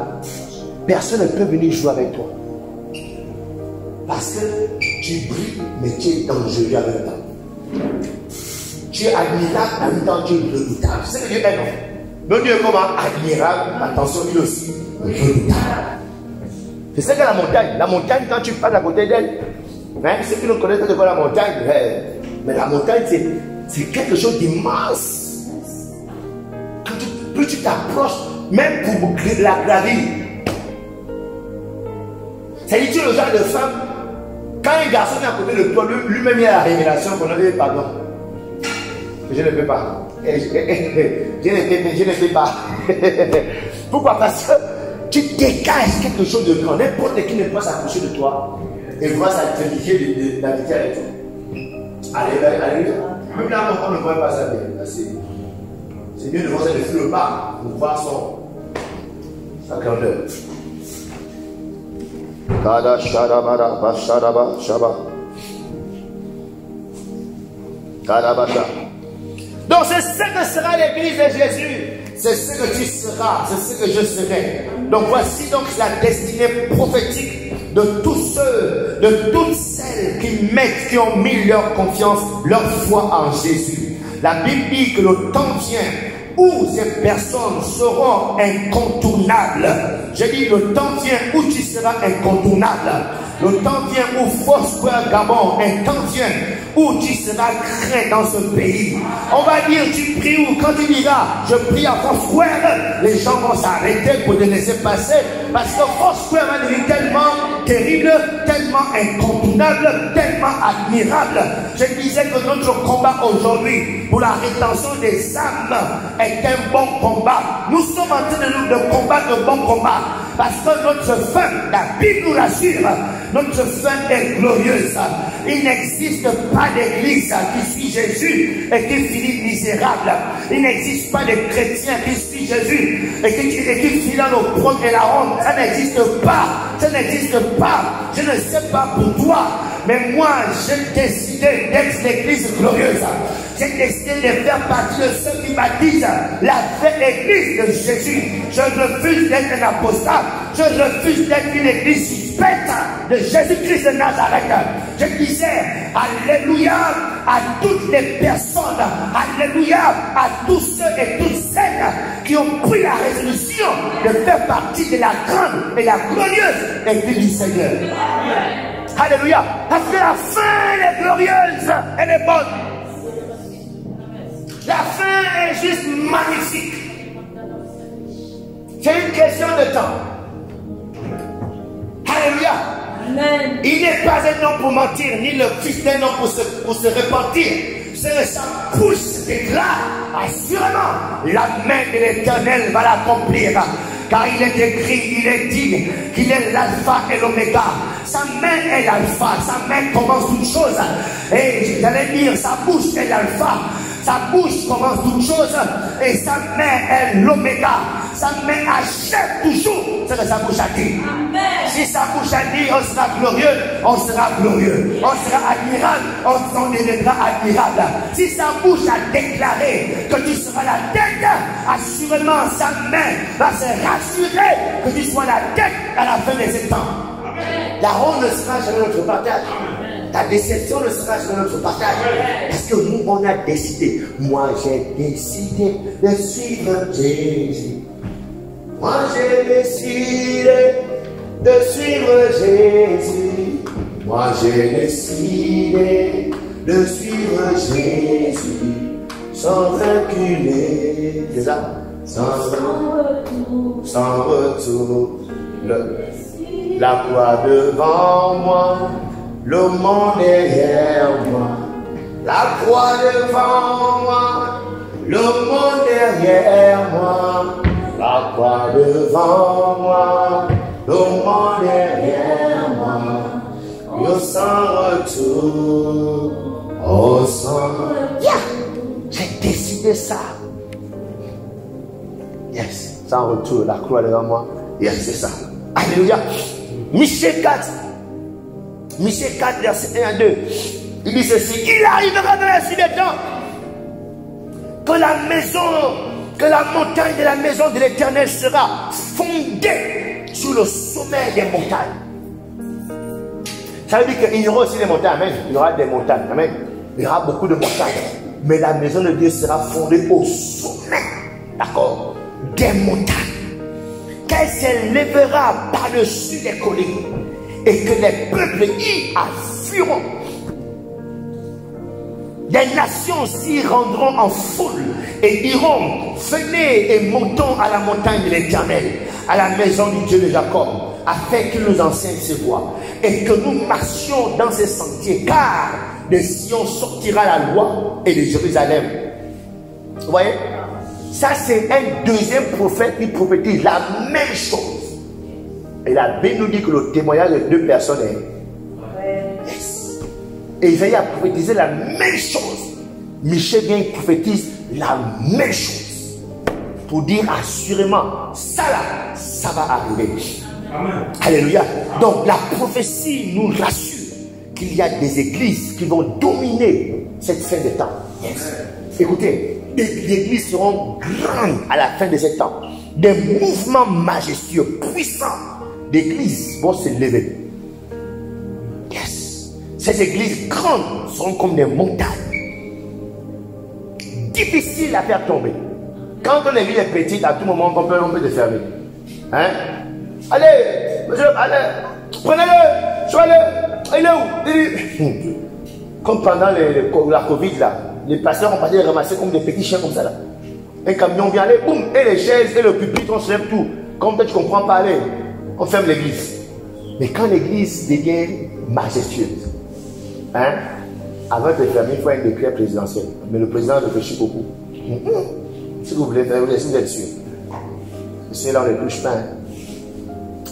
personne ne peut venir jouer avec toi. Parce que tu brilles, mais tu es dangereux en même temps. Tu es admirable, en même temps tu es redoutable. C'est ce que Dieu est, non? Mais Dieu est comment? Admirable, attention, lui aussi, redoutable. C'est ça que la montagne, quand tu passes à côté d'elle, hein, ceux qui ne connaissent pas de quoi la montagne, mais la montagne, c'est quelque chose d'immense. Plus tu t'approches, même pour la gravir. C'est-à-dire, tu es le genre de femme, quand un garçon est à côté de toi, lui-même il a la révélation qu'on a dit pardon. Je ne peux pas. Je ne peux pas. Pourquoi? Parce que tu dégages quelque chose de grand. N'importe qui ne peut s'approcher de toi et voir sa dignité d'habiter avec toi. Allez. Même là, on ne voit pas ça bien. C'est mieux de voir ça depuis le bas pour voir sa grandeur. Kada shadabara bashadaba shaba. Kadabata. Donc c'est ce que sera l'église de Jésus. C'est ce que tu seras, c'est ce que je serai. Donc voici donc la destinée prophétique de tous ceux, de toutes celles qui ont mis leur confiance, leur foi en Jésus. La Bible dit que le temps vient où ces personnes seront incontournables. J'ai dit, le temps vient où tu seras incontournable. Le temps vient où Foursquare Gabon, un temps vient où tu seras craint dans ce pays. On va dire, tu pries où? Quand tu diras, je prie à Foursquare, les gens vont s'arrêter pour te laisser passer. Parce que Foursquare va devenir tellement terrible, tellement incontournable, tellement admirable. Je disais que notre combat aujourd'hui pour la rétention des âmes est un bon combat. Nous sommes en train de combattre le bon combat. Parce que notre fin, la Bible nous rassure, notre fin est glorieuse. Il n'existe pas d'église qui suit Jésus et qui finit misérable. Il n'existe pas de chrétien qui suit Jésus et qui finit dans l'opprobre et la honte. Ça n'existe pas. Ça n'existe pas. Je ne sais pas pour toi, mais moi j'ai décidé d'être l'église glorieuse. J'ai décidé de faire partie de ceux qui baptisent la vraie église de Jésus. Je refuse d'être un apostat. Je refuse d'être une église suspecte de Jésus-Christ de Nazareth. Je disais, alléluia à toutes les personnes, alléluia à tous ceux et toutes celles qui ont pris la résolution de faire partie de la grande et la glorieuse église du Seigneur. Alléluia. Parce que la fin est glorieuse, elle est bonne. La fin est juste magnifique. C'est une question de temps. Alléluia. Amen. Il n'est pas un homme pour mentir, ni le fils d'un homme pour se repentir. C'est que sa bouche déclare assurément la main de l'Éternel va l'accomplir. Car il est écrit, il est dit qu'il est l'alpha et l'oméga. Sa main est l'alpha, sa main commence toute chose. Et j'allais dire, sa bouche est l'alpha. Sa bouche commence toute chose et sa main est l'oméga. Sa main achève toujours ce que sa bouche a dit. Amen. Si sa bouche a dit on sera glorieux, on sera glorieux. On sera admirable, on deviendra admirable. Si sa bouche a déclaré que tu seras la tête, assurément sa main va se rassurer que tu sois la tête à la fin de ces temps. Amen. La honte ne sera jamais notre partage. Ta déception ne sera jamais notre partage. Parce que nous, on a décidé. Moi, j'ai décidé de suivre Jésus. Moi, j'ai décidé de suivre Jésus. Moi, j'ai décidé de suivre Jésus. Sans reculer. C'est ça? Sans retour. La croix devant moi. Le monde derrière moi, la croix devant moi, le monde derrière moi, la croix devant moi, le monde derrière moi, yo sans retour, oh sans retour. Yeah. J'ai décidé ça. Yes, sans retour, la croix devant moi, yes, c'est ça. Alléluia. Michée 4. Michée 4, verset 1 à 2. Il dit ceci. Il arrivera dans la suite des temps que la montagne de la maison de l'Éternel sera fondée sur le sommet des montagnes. Ça veut dire qu'il y aura aussi des montagnes. Amen. Il y aura des montagnes. Amen. Il y aura beaucoup de montagnes. Mais la maison de Dieu sera fondée au sommet. D'accord? Des montagnes. Qu'elle s'élèvera par-dessus les collines. Et que les peuples y afflueront. Les nations s'y rendront en foule et diront, venez et montons à la montagne de l'Éternel, à la maison du Dieu de Jacob, afin qu'il nous enseigne ses voies et que nous marchions dans ses sentiers, car de Sion sortira la loi et de Jérusalem. Vous voyez? Ça, c'est un deuxième prophète qui prophétise la même chose. Et la Bible nous dit que le témoignage de deux personnes est. Yes. Et Isaïe a prophétisé la même chose. Michée vient et prophétise la même chose. Pour dire assurément, ça là, ça va arriver. Amen. Alléluia. Donc la prophétie nous rassure qu'il y a des églises qui vont dominer cette fin des temps. Yes. Écoutez, les églises seront grandes à la fin de ces temps. Des mouvements majestueux, puissants d'églises vont se lever. Yes. Ces églises grandes seront comme des montagnes. Difficiles à faire tomber. Quand l'église est petite, à tout moment, on peut te fermer. Hein? Allez, monsieur, allez, prenez-le, soyez-le, il est où? Comme pendant la Covid, là, les pasteurs ont parti les ramasser comme des petits chiens comme ça. Là. Un camion vient aller, boum, et les chaises, et le pupitre, on se lève tout. Comme toi, tu ne comprends pas, allez, on ferme l'église. Mais quand l'église devient majestueuse, hein, avant de fermer, il faut un décret présidentiel. Mais le président réfléchit beaucoup. Si vous voulez faire, vous laissez d'être sûr. C'est là, on ne touche pas.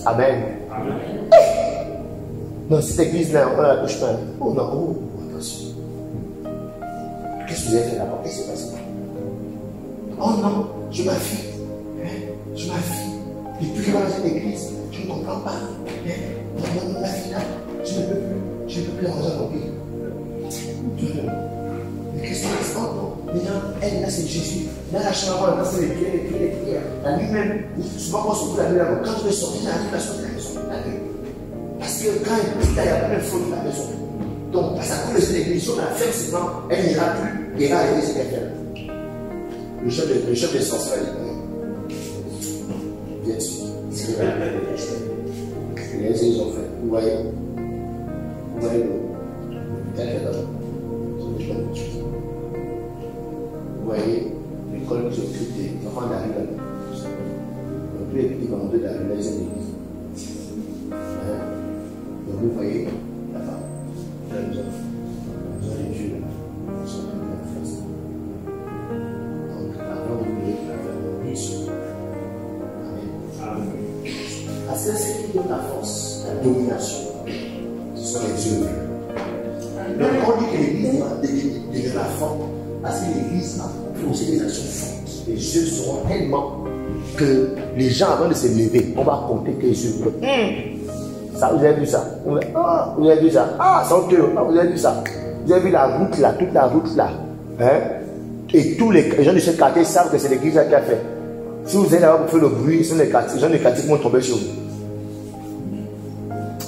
Amen. Amen. Non, cette église-là, on ne la touche pas. Oh non, oh, attention. Qu'est-ce que vous avez fait là-bas? Qu'est-ce qui s'est passé? Oh non, je m'affiche. Je m'affiche. Depuis que dans cette église, je ne comprends pas. Non, la finale, je ne peux plus. Je ne peux plus ranger mon pays. Mais qu'est-ce qui se passe? Maintenant, elle, là, c'est Jésus. Là, la chambre, là, c'est les prières. La nuit même, souvent, on se trouve la nuit là-bas. Quand je vais sortir, la nuit, la sortie de la maison. La nuit. Parce que quand il prie, il y a plein de fautes dans la maison. Donc, parce qu'à cause de cette église, si on a fait ce temps, elle n'ira plus. Il ira aider cette affaire. Le chef des sorciers, bien sûr. C'est vrai. Ils ont fait. Vous voyez vous voyez l'école qui s'occupe des enfants d'arriver là. Donc, tous les petits vont de d'arriver là, ils ont l'église. Donc, vous voyez là-bas, là, nous avons les dieux là, ils sont tous en face. Donc, avant de vous la mission. Amen. Parce que c'est qui donne la force, la domination, ce sont les dieux. Donc, on dit que l'église devient la forme parce que l'église a posé des actions fortes. Les yeux seront tellement que les gens, avant de se lever, on va compter que les yeux. Ça, vous avez vu ça? Vous avez vu ça? Ah, c'est honteux. Vous avez vu ça? Vous avez vu la route là, toute la route là. Hein? Et tous les gens de ce quartier savent que c'est l'église qui a fait. Si vous allez là-bas pour faire le bruit, les gens de quartier vont tomber sur vous.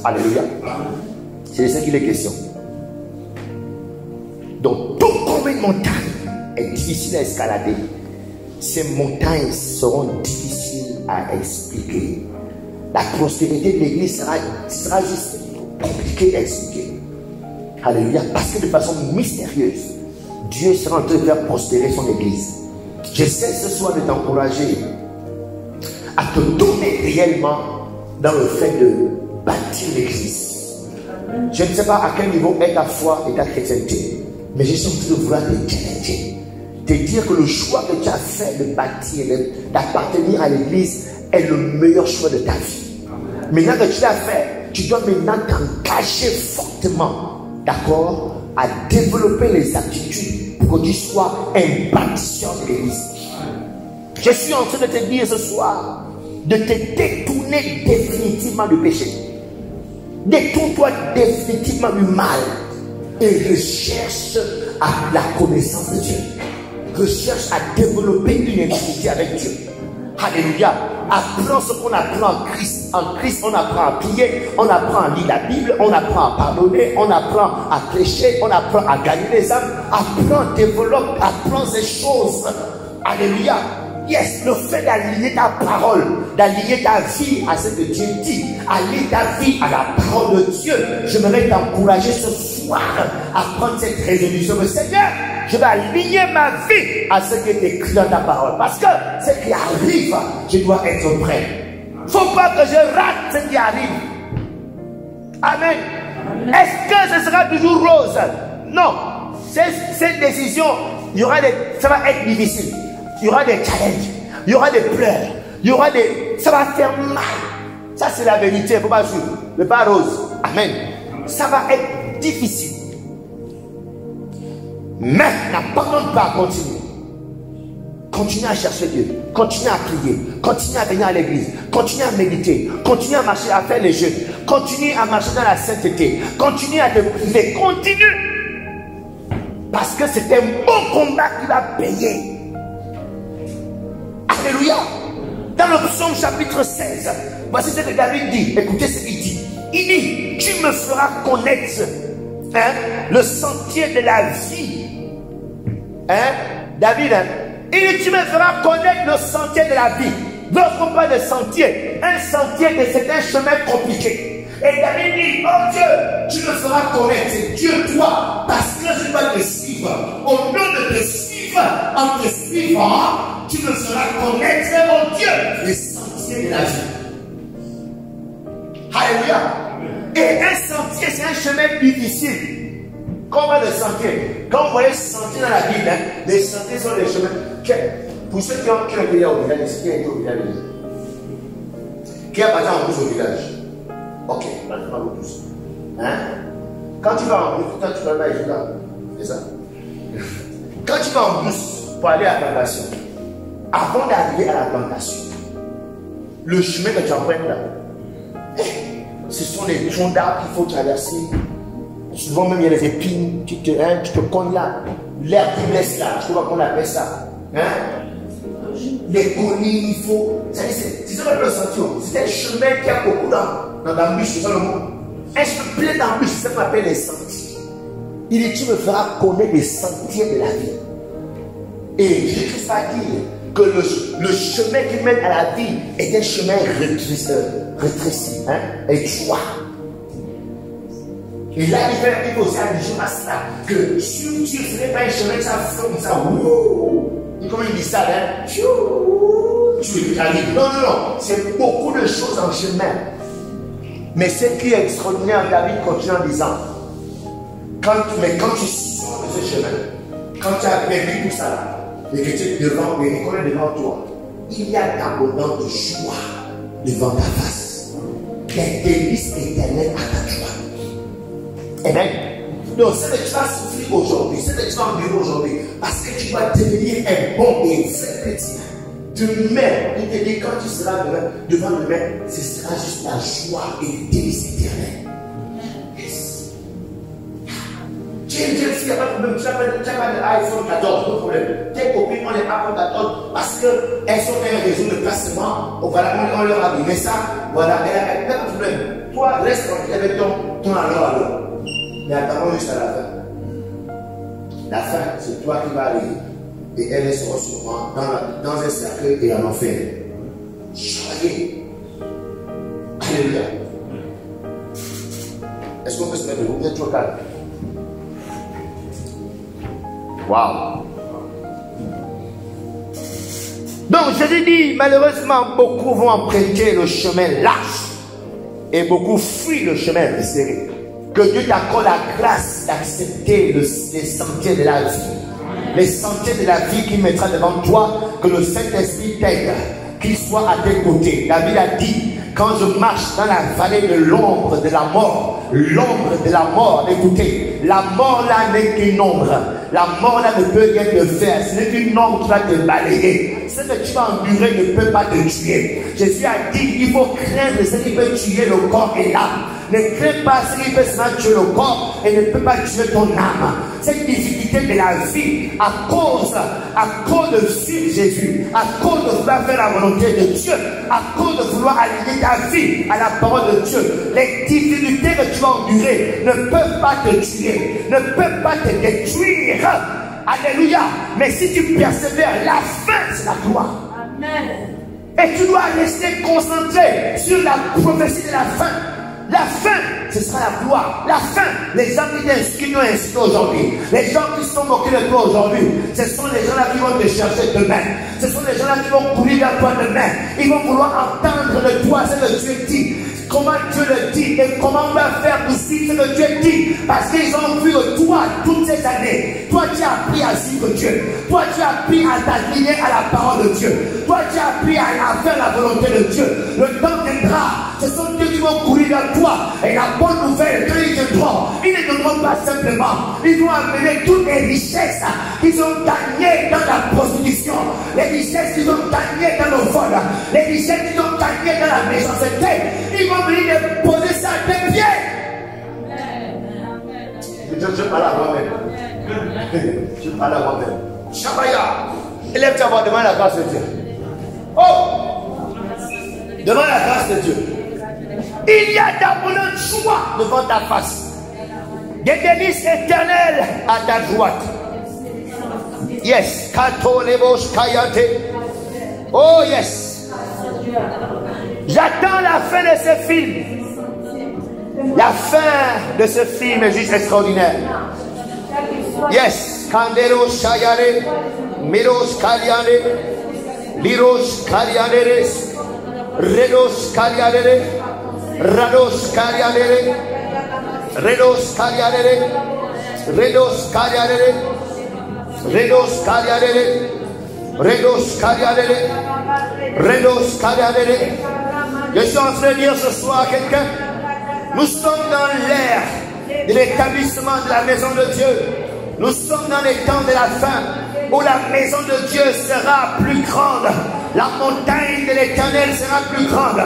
Alléluia. C'est de ça qu'il est question. Donc, tout comme une montagne est difficile à escalader, ces montagnes seront difficiles à expliquer. La prospérité de l'église sera juste compliquée à expliquer. Alléluia. Parce que de façon mystérieuse, Dieu sera en train de faire prospérer son église. J'essaie ce soir de t'encourager à te donner réellement dans le fait de bâtir l'église. Je ne sais pas à quel niveau est ta foi et ta chrétienté, mais je suis en train de vouloir te challenger, te dire que le choix que tu as fait de bâtir, d'appartenir à l'église est le meilleur choix de ta vie. Maintenant que tu l'as fait, tu dois maintenant t'engager fortement, d'accord, à développer les aptitudes pour que tu sois un bâtisseur de l'église. Je suis en train de te dire ce soir de te détourner définitivement du péché. Détourne-toi définitivement du mal et recherche à la connaissance de Dieu. Recherche à développer une intimité avec Dieu. Alléluia. Apprends ce qu'on apprend en Christ. En Christ, on apprend à prier, on apprend à lire la Bible, on apprend à pardonner, on apprend à prêcher, on apprend à gagner les âmes. Apprends, développe, apprends ces choses. Alléluia. Yes, le fait d'aligner ta parole, d'aligner ta vie à ce que Dieu dit, aligner ta vie à la parole de Dieu. J'aimerais t'encourager ce soir à prendre cette résolution. Mais Seigneur, je vais aligner ma vie à ce qui est écrit dans ta parole. Parce que ce qui arrive, je dois être prêt. Il ne faut pas que je rate ce qui arrive. Amen. Est-ce que ce sera toujours rose? Non. Cette décision, ça va être difficile. Il y aura des challenges, il y aura des pleurs, il y aura ça va faire mal. Ça c'est la vérité, il ne faut pas suivre. Mais pas rose. Amen. Ça va être difficile. Mais n'abandonne pas à continuer. Continue à chercher Dieu, continue à prier, continue à venir à l'église, continue à méditer, continue à marcher, à faire les jeûnes, continue à marcher dans la sainteté, continue à te priver, continue. Parce que c'est un bon combat qui va payer. Alléluia. Dans le psaume chapitre 16, voici ce que David dit. Écoutez ce qu'il dit. Il dit, tu me feras connaître le sentier de la vie. David, Il dit, tu me feras connaître le sentier de la vie. Lorsqu'on parle de sentier, un sentier, c'est un chemin compliqué. Et David dit, oh Dieu, tu me feras connaître, c'est Dieu toi, parce que je dois te suivre. Au nom de te suivre, en te suivant, tu me feras connaître, mon Dieu, les sentiers de la vie. Alléluia. Et un sentier, c'est un chemin difficile. Comment le sentier? Quand vous voyez sentier dans la Bible, les sentiers sont les chemins. Pour ceux qui ont été au village, qui a été au village, qui a passé en brousse au village? Ok, maintenant vous tous. Hein? Quand tu vas en brousse, quand tu vas là, c'est ça. Quand tu vas en brousse pour aller à la plantation, avant d'arriver à la plantation, le chemin que tu empruntes là, ce sont les troncs d'arbres qu'il faut traverser. Souvent même il y a les épines, tu te cognes là, l'air qui blesse là, je sais pas comment on appelle ça. Hein? Les collines, il faut. C'est ça le sentier. C'est un chemin qui a beaucoup d'embûches, c'est ça le mot. Un chemin plein d'embûches, c'est ça qu'on appelle les sentiers. Il dit, tu me feras connaître les sentiers de la vie. Et Jésus va dire que le chemin qui mène à la vie est un chemin rétréci, hein, étroit. Et là, il faut aussi allusion à cela, que sur Dieu, ce n'est pas un chemin que ça fait comme ça. Comment il dit ça, hein? Tu arrives. Non, c'est beaucoup de choses en chemin. Mais ce qui est extraordinaire, David continue en disant, quand tu sors de ce chemin, quand tu as vécu tout ça là, et que tu es devant, et qu'on est devant toi, il y a d'abondante joie devant ta face. Des délices éternelles à ta joie. Amen. Donc, c'est que tu vas souffrir aujourd'hui, c'est que tu vas vivre aujourd'hui, parce que tu vas devenir un bon et vrai chrétien. Demain, il te dit, quand tu seras devant le Maître, ce sera juste la joie et le délice éternel. Yes. Tu il n'y a pas de problème, tu n'as pas d'iPhone 14, pas de problème. Tes copines ont les iPhone 14 parce qu'elles sont un réseau de placement. Voilà, on leur a donné ça, voilà, il n'y a pas de problème. Toi, reste tranquille avec ton alors. Mais attendons juste à la fin. La fin, c'est toi qui vas arriver. Et elle sera souvent dans un cercueil et en enfer. Soyez. Alléluia. Est-ce qu'on peut se mettre debout? Vous êtes trop calme. Waouh. Donc, Jésus dit, malheureusement, beaucoup vont emprunter le chemin large et beaucoup fuient le chemin resserré. Que Dieu t'accorde la grâce d'accepter les sentiers de la vie. Les sentiers de la vie qu'il mettra devant toi, que le Saint-Esprit t'aide, qu'il soit à tes côtés. David a dit, quand je marche dans la vallée de l'ombre de la mort, écoutez, la mort là n'est qu'une ombre. La mort là ne peut rien te faire. Ce n'est qu'une ombre qui va te balayer. Ce que tu vas endurer ne peut pas te tuer. Jésus a dit, il faut craindre ce qui peut tuer le corps et l'âme. Ne crains pas ce qui peut seulement tuer le corps et ne peut pas tuer ton âme. Cette difficulté de la vie, à cause de suivre Jésus, à cause de vouloir faire la volonté de Dieu, à cause de vouloir aligner ta vie à la parole de Dieu, les difficultés que tu vas endurer ne peuvent pas te tuer, ne peuvent pas te détruire. Alléluia. Mais si tu persévères, la fin c'est la gloire. Amen. Et tu dois rester concentré sur la prophétie de la fin. La fin, ce sera la gloire. La fin, les gens qui nous insultent aujourd'hui, les gens qui sont moqués de toi aujourd'hui, ce sont les gens-là qui vont te chercher demain. Ce sont les gens-là qui vont courir vers toi demain. Ils vont vouloir entendre de toi ce que Dieu dit. Comment Dieu le dit et comment on va faire pour suivre ce que Dieu dit. Parce qu'ils ont vu de toi toutes ces années. Toi, tu as appris à suivre Dieu. Toi, tu as appris à t'aligner à la parole de Dieu. Toi, tu as appris à faire la volonté de Dieu. Le temps viendra. Ce sont Dieu qui vont courir vers toi. Et la bonne nouvelle, quand ils te trouvent, ils ne te demandent pas simplement. Ils vont amener toutes les richesses qu'ils ont gagnées dans la prostitution. Les richesses qu'ils ont gagnées dans le vol. Les richesses qu'ils ont gagnées dans la méchanceté. Ils vont venir poser ça à tes pieds. Je parle à moi-même. Je parle à moi-même. Shabaya. Élève-toi, demande la grâce de Dieu. Oh! Demande la grâce de Dieu. Il y a d'abondantes joie devant ta face. Des délices éternelles à ta droite. yes. Oh yes. J'attends la fin de ce film. La fin de ce film est juste extraordinaire. Yes. Kandero Shayare. Miros Kaliane. Liros Kaliane. Redos Kaliane. Rados Kaliane. Redos Kaliane. Redos Kaliane. Redos Kaliane. Redos Kaliane. Redos Kaliane. Je suis en train de dire ce soir à quelqu'un, nous sommes dans l'ère de l'établissement de la maison de Dieu. Nous sommes dans les temps de la fin où la maison de Dieu sera plus grande. La montagne de l'Éternel sera plus grande.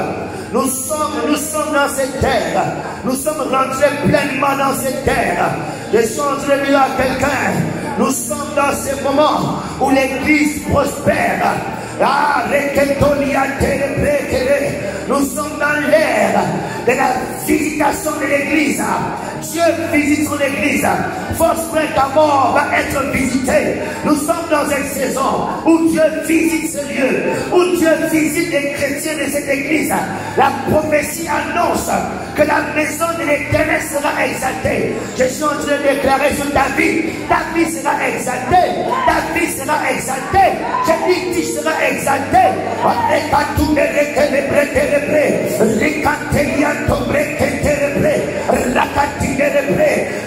Nous sommes dans cette terre. Nous sommes rentrés pleinement dans cette terre. Je suis en train de dire à quelqu'un, nous sommes dans ce moment où l'église prospère. Ah, nous sommes dans l'ère de la visitation de l'église. Dieu visite son église. Force prête à mort va être visitée. Nous sommes dans une saison où Dieu visite ce lieu, où Dieu visite les chrétiens de cette église. La prophétie annonce que la maison de l'Éternel sera exaltée. Je suis en train de déclarer sur ta vie sera exaltée, ta vie sera exaltée. Je dis tu seras exalté.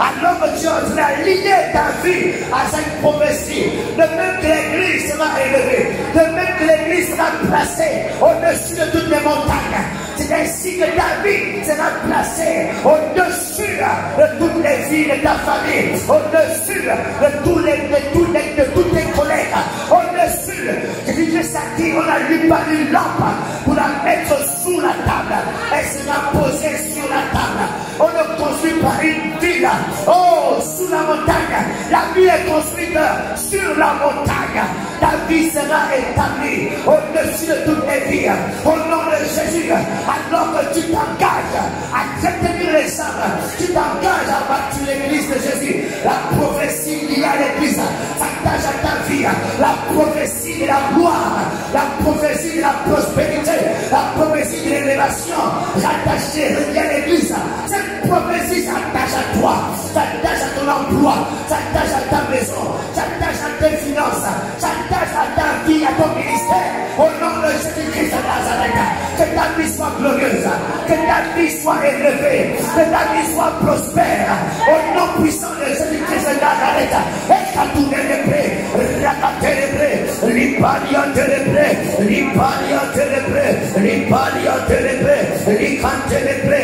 Alors que Dieu a lié ta vie à cette prophétie, de même que l'église sera élevée, de même que l'église sera placée au-dessus de toutes les montagnes. C'est ainsi que ta vie sera placée au-dessus de toutes les vies de ta famille, au-dessus de tous tes collègues, au-dessus. Dieu s'est dit, on a lui pas une lampe pour la mettre sous la table. Elle sera posée sur la table. On ne construit pas une ville, sous la montagne. La vie est construite sur la montagne. Ta vie sera établie au-dessus de toutes les vies. Au nom de Jésus, alors que tu t'engages à retenir les âmes, tu t'engages à bâtir l'église de Jésus. La prophétie liée à l'église s'attache à ta vie. La prophétie de la gloire, la prophétie de la prospérité, la prophétie de l'élévation rattachée à l'église. Cette prophétie s'attache à toi, s'attache à ton emploi, s'attache à ta maison, s'attache à tes finances, s'attache à ta vie, à ton ministère. Au nom de Jésus-Christ de Nazareth, que ta vie soit glorieuse, que ta vie soit élevée, que ta vie soit prospère. Au nom puissant de Jésus-Christ de Nazareth, et qu'à tout délébré, racatelebré, lipalia télébré, lipalia télébré, lipalia télébré, licantelebré,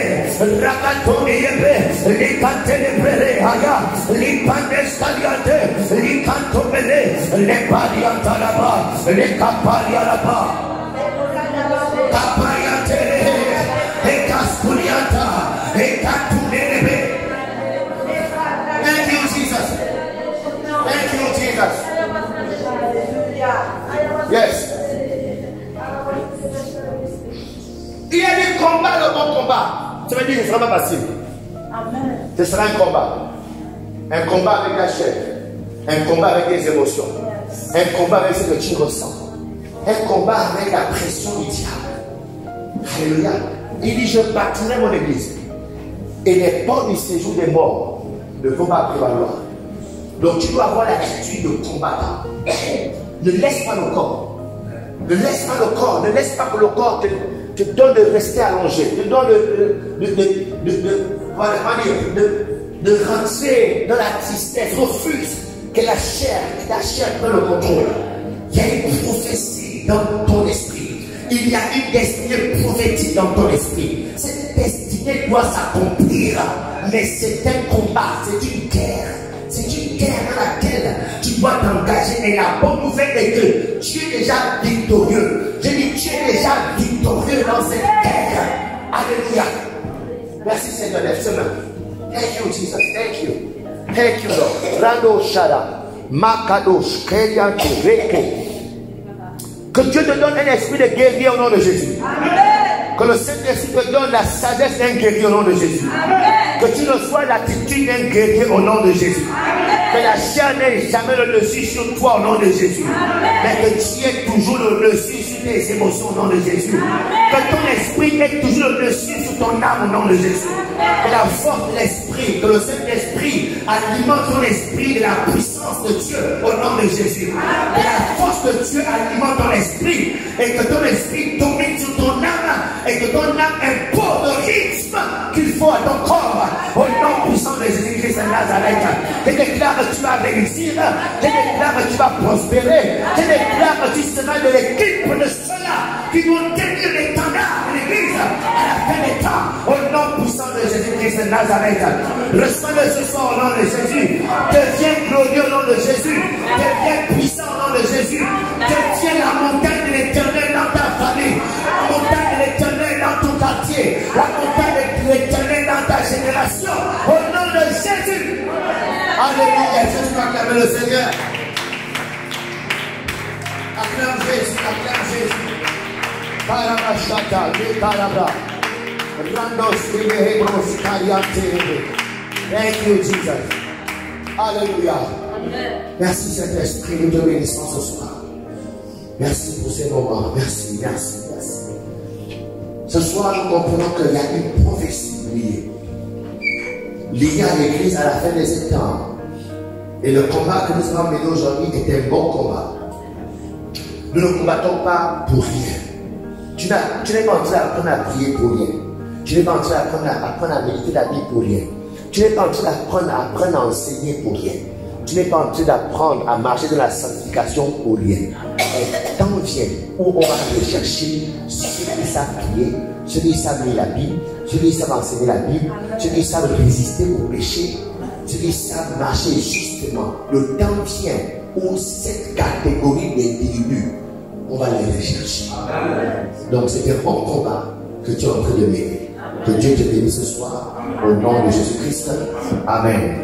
racatomélébré, licantelebré, haya, lipandestaliate, licantobélé, lepalia talaba, lecapalia laba, capalia télé, et caspuliata, et catumelébé. Thank you, Jesus. Thank you, Jesus. Yes. Il y a des combats, le bon combat. Ça veut dire que ce ne sera pas facile. Amen. Ce sera un combat. Un combat avec la chair. Un combat avec les émotions. Un combat avec ce que tu ressens. Un combat avec la pression du diable. Alléluia. Il dit, je bâtirai mon église. Et les portes du séjour des morts ne vont pas prévaloir. Donc tu dois avoir l'attitude de combattant. Ne laisse pas le corps. Ne laisse pas le corps. Ne laisse pas que le corps te donne de rester allongé. Te donne de rentrer dans la tristesse. Refuse que la chair prenne le contrôle. Il y a une prophétie dans ton esprit. Il y a une destinée prophétique dans ton esprit. Cette destinée doit s'accomplir. Mais c'est un combat, c'est une guerre. C'est une guerre dans laquelle tu dois t'engager. Et la bonne nouvelle est que tu es déjà victorieux. Je dis, tu es déjà victorieux dans cette guerre. Alléluia. Merci Seigneur, lève-toi. Thank you Jesus, thank you. Thank you Lord. Rando Shada, Makadosh, Keriante, Reke. Que Dieu te donne un esprit de guerrier au nom de Jésus. Amen. Que le Saint-Esprit te donne la sagesse d'un guerrier au nom de Jésus. Amen. Que tu reçois l'attitude d'un guerrier au nom de Jésus. Amen. Que la chair n'ait jamais le dessus sur toi au nom de Jésus. Mais que tu aies toujours le dessus sur tes émotions au nom de Jésus. Que ton esprit ait toujours le dessus sur ton âme au nom de Jésus. Que la force de l'esprit, que le Saint-Esprit alimente ton esprit de la puissance de Dieu au nom de Jésus. Que la force de Dieu alimente ton esprit et que ton esprit domine sur ton âme et que ton âme impose le rythme qu'il faut à ton corps au nom puissant de Jésus-Christ de Nazareth. Je déclare que tu vas réussir, je déclare que tu vas prospérer, je déclare que tu seras de l'équipe de ceux-là qui vont tenir l'étendard de l'église à la fin des temps au nom puissant de Jésus-Christ de Nazareth. Reçois-le ce soir au nom de Jésus. Deviens glorieux au nom de Jésus. Deviens puissant au nom de Jésus. Deviens la montagne de l'éternel dans ta famille, la montagne de l'éternel dans ton quartier, la montagne de l'éternel dans ta génération au nom de Jésus. Alléluia. Est-ce que tu peux acclamer le Seigneur? Acclame Jésus, acclame Jésus. Paramashata, Parabra. Thank you, Jesus. Alléluia. Merci Saint-Esprit, nous te bénissons ce soir. Merci pour ces moments. Merci, merci, merci. Ce soir, nous comprenons qu'il y a une prophétie liée à l'Église à la fin des temps. Et le combat que nous avons mené aujourd'hui est un bon combat. Nous ne combattons pas pour rien. Tu n'es pas en train d'apprendre à prier pour rien. Tu n'es pas en train d'apprendre à méditer la Bible pour rien. Tu n'es pas en train d'apprendre à enseigner pour rien. Tu n'es pas en train d'apprendre à marcher dans la sanctification pour rien. Le temps vient où on va rechercher ceux qui savent prier, ceux qui savent lire la Bible, ceux qui savent enseigner la Bible, ceux qui savent résister au péché, ceux qui savent marcher justement. Le temps vient où cette catégorie d'individus, on va les rechercher. Donc c'est un bon combat que tu es en train de mener. Que Dieu te bénisse ce soir. Au nom de Jésus-Christ. Amen.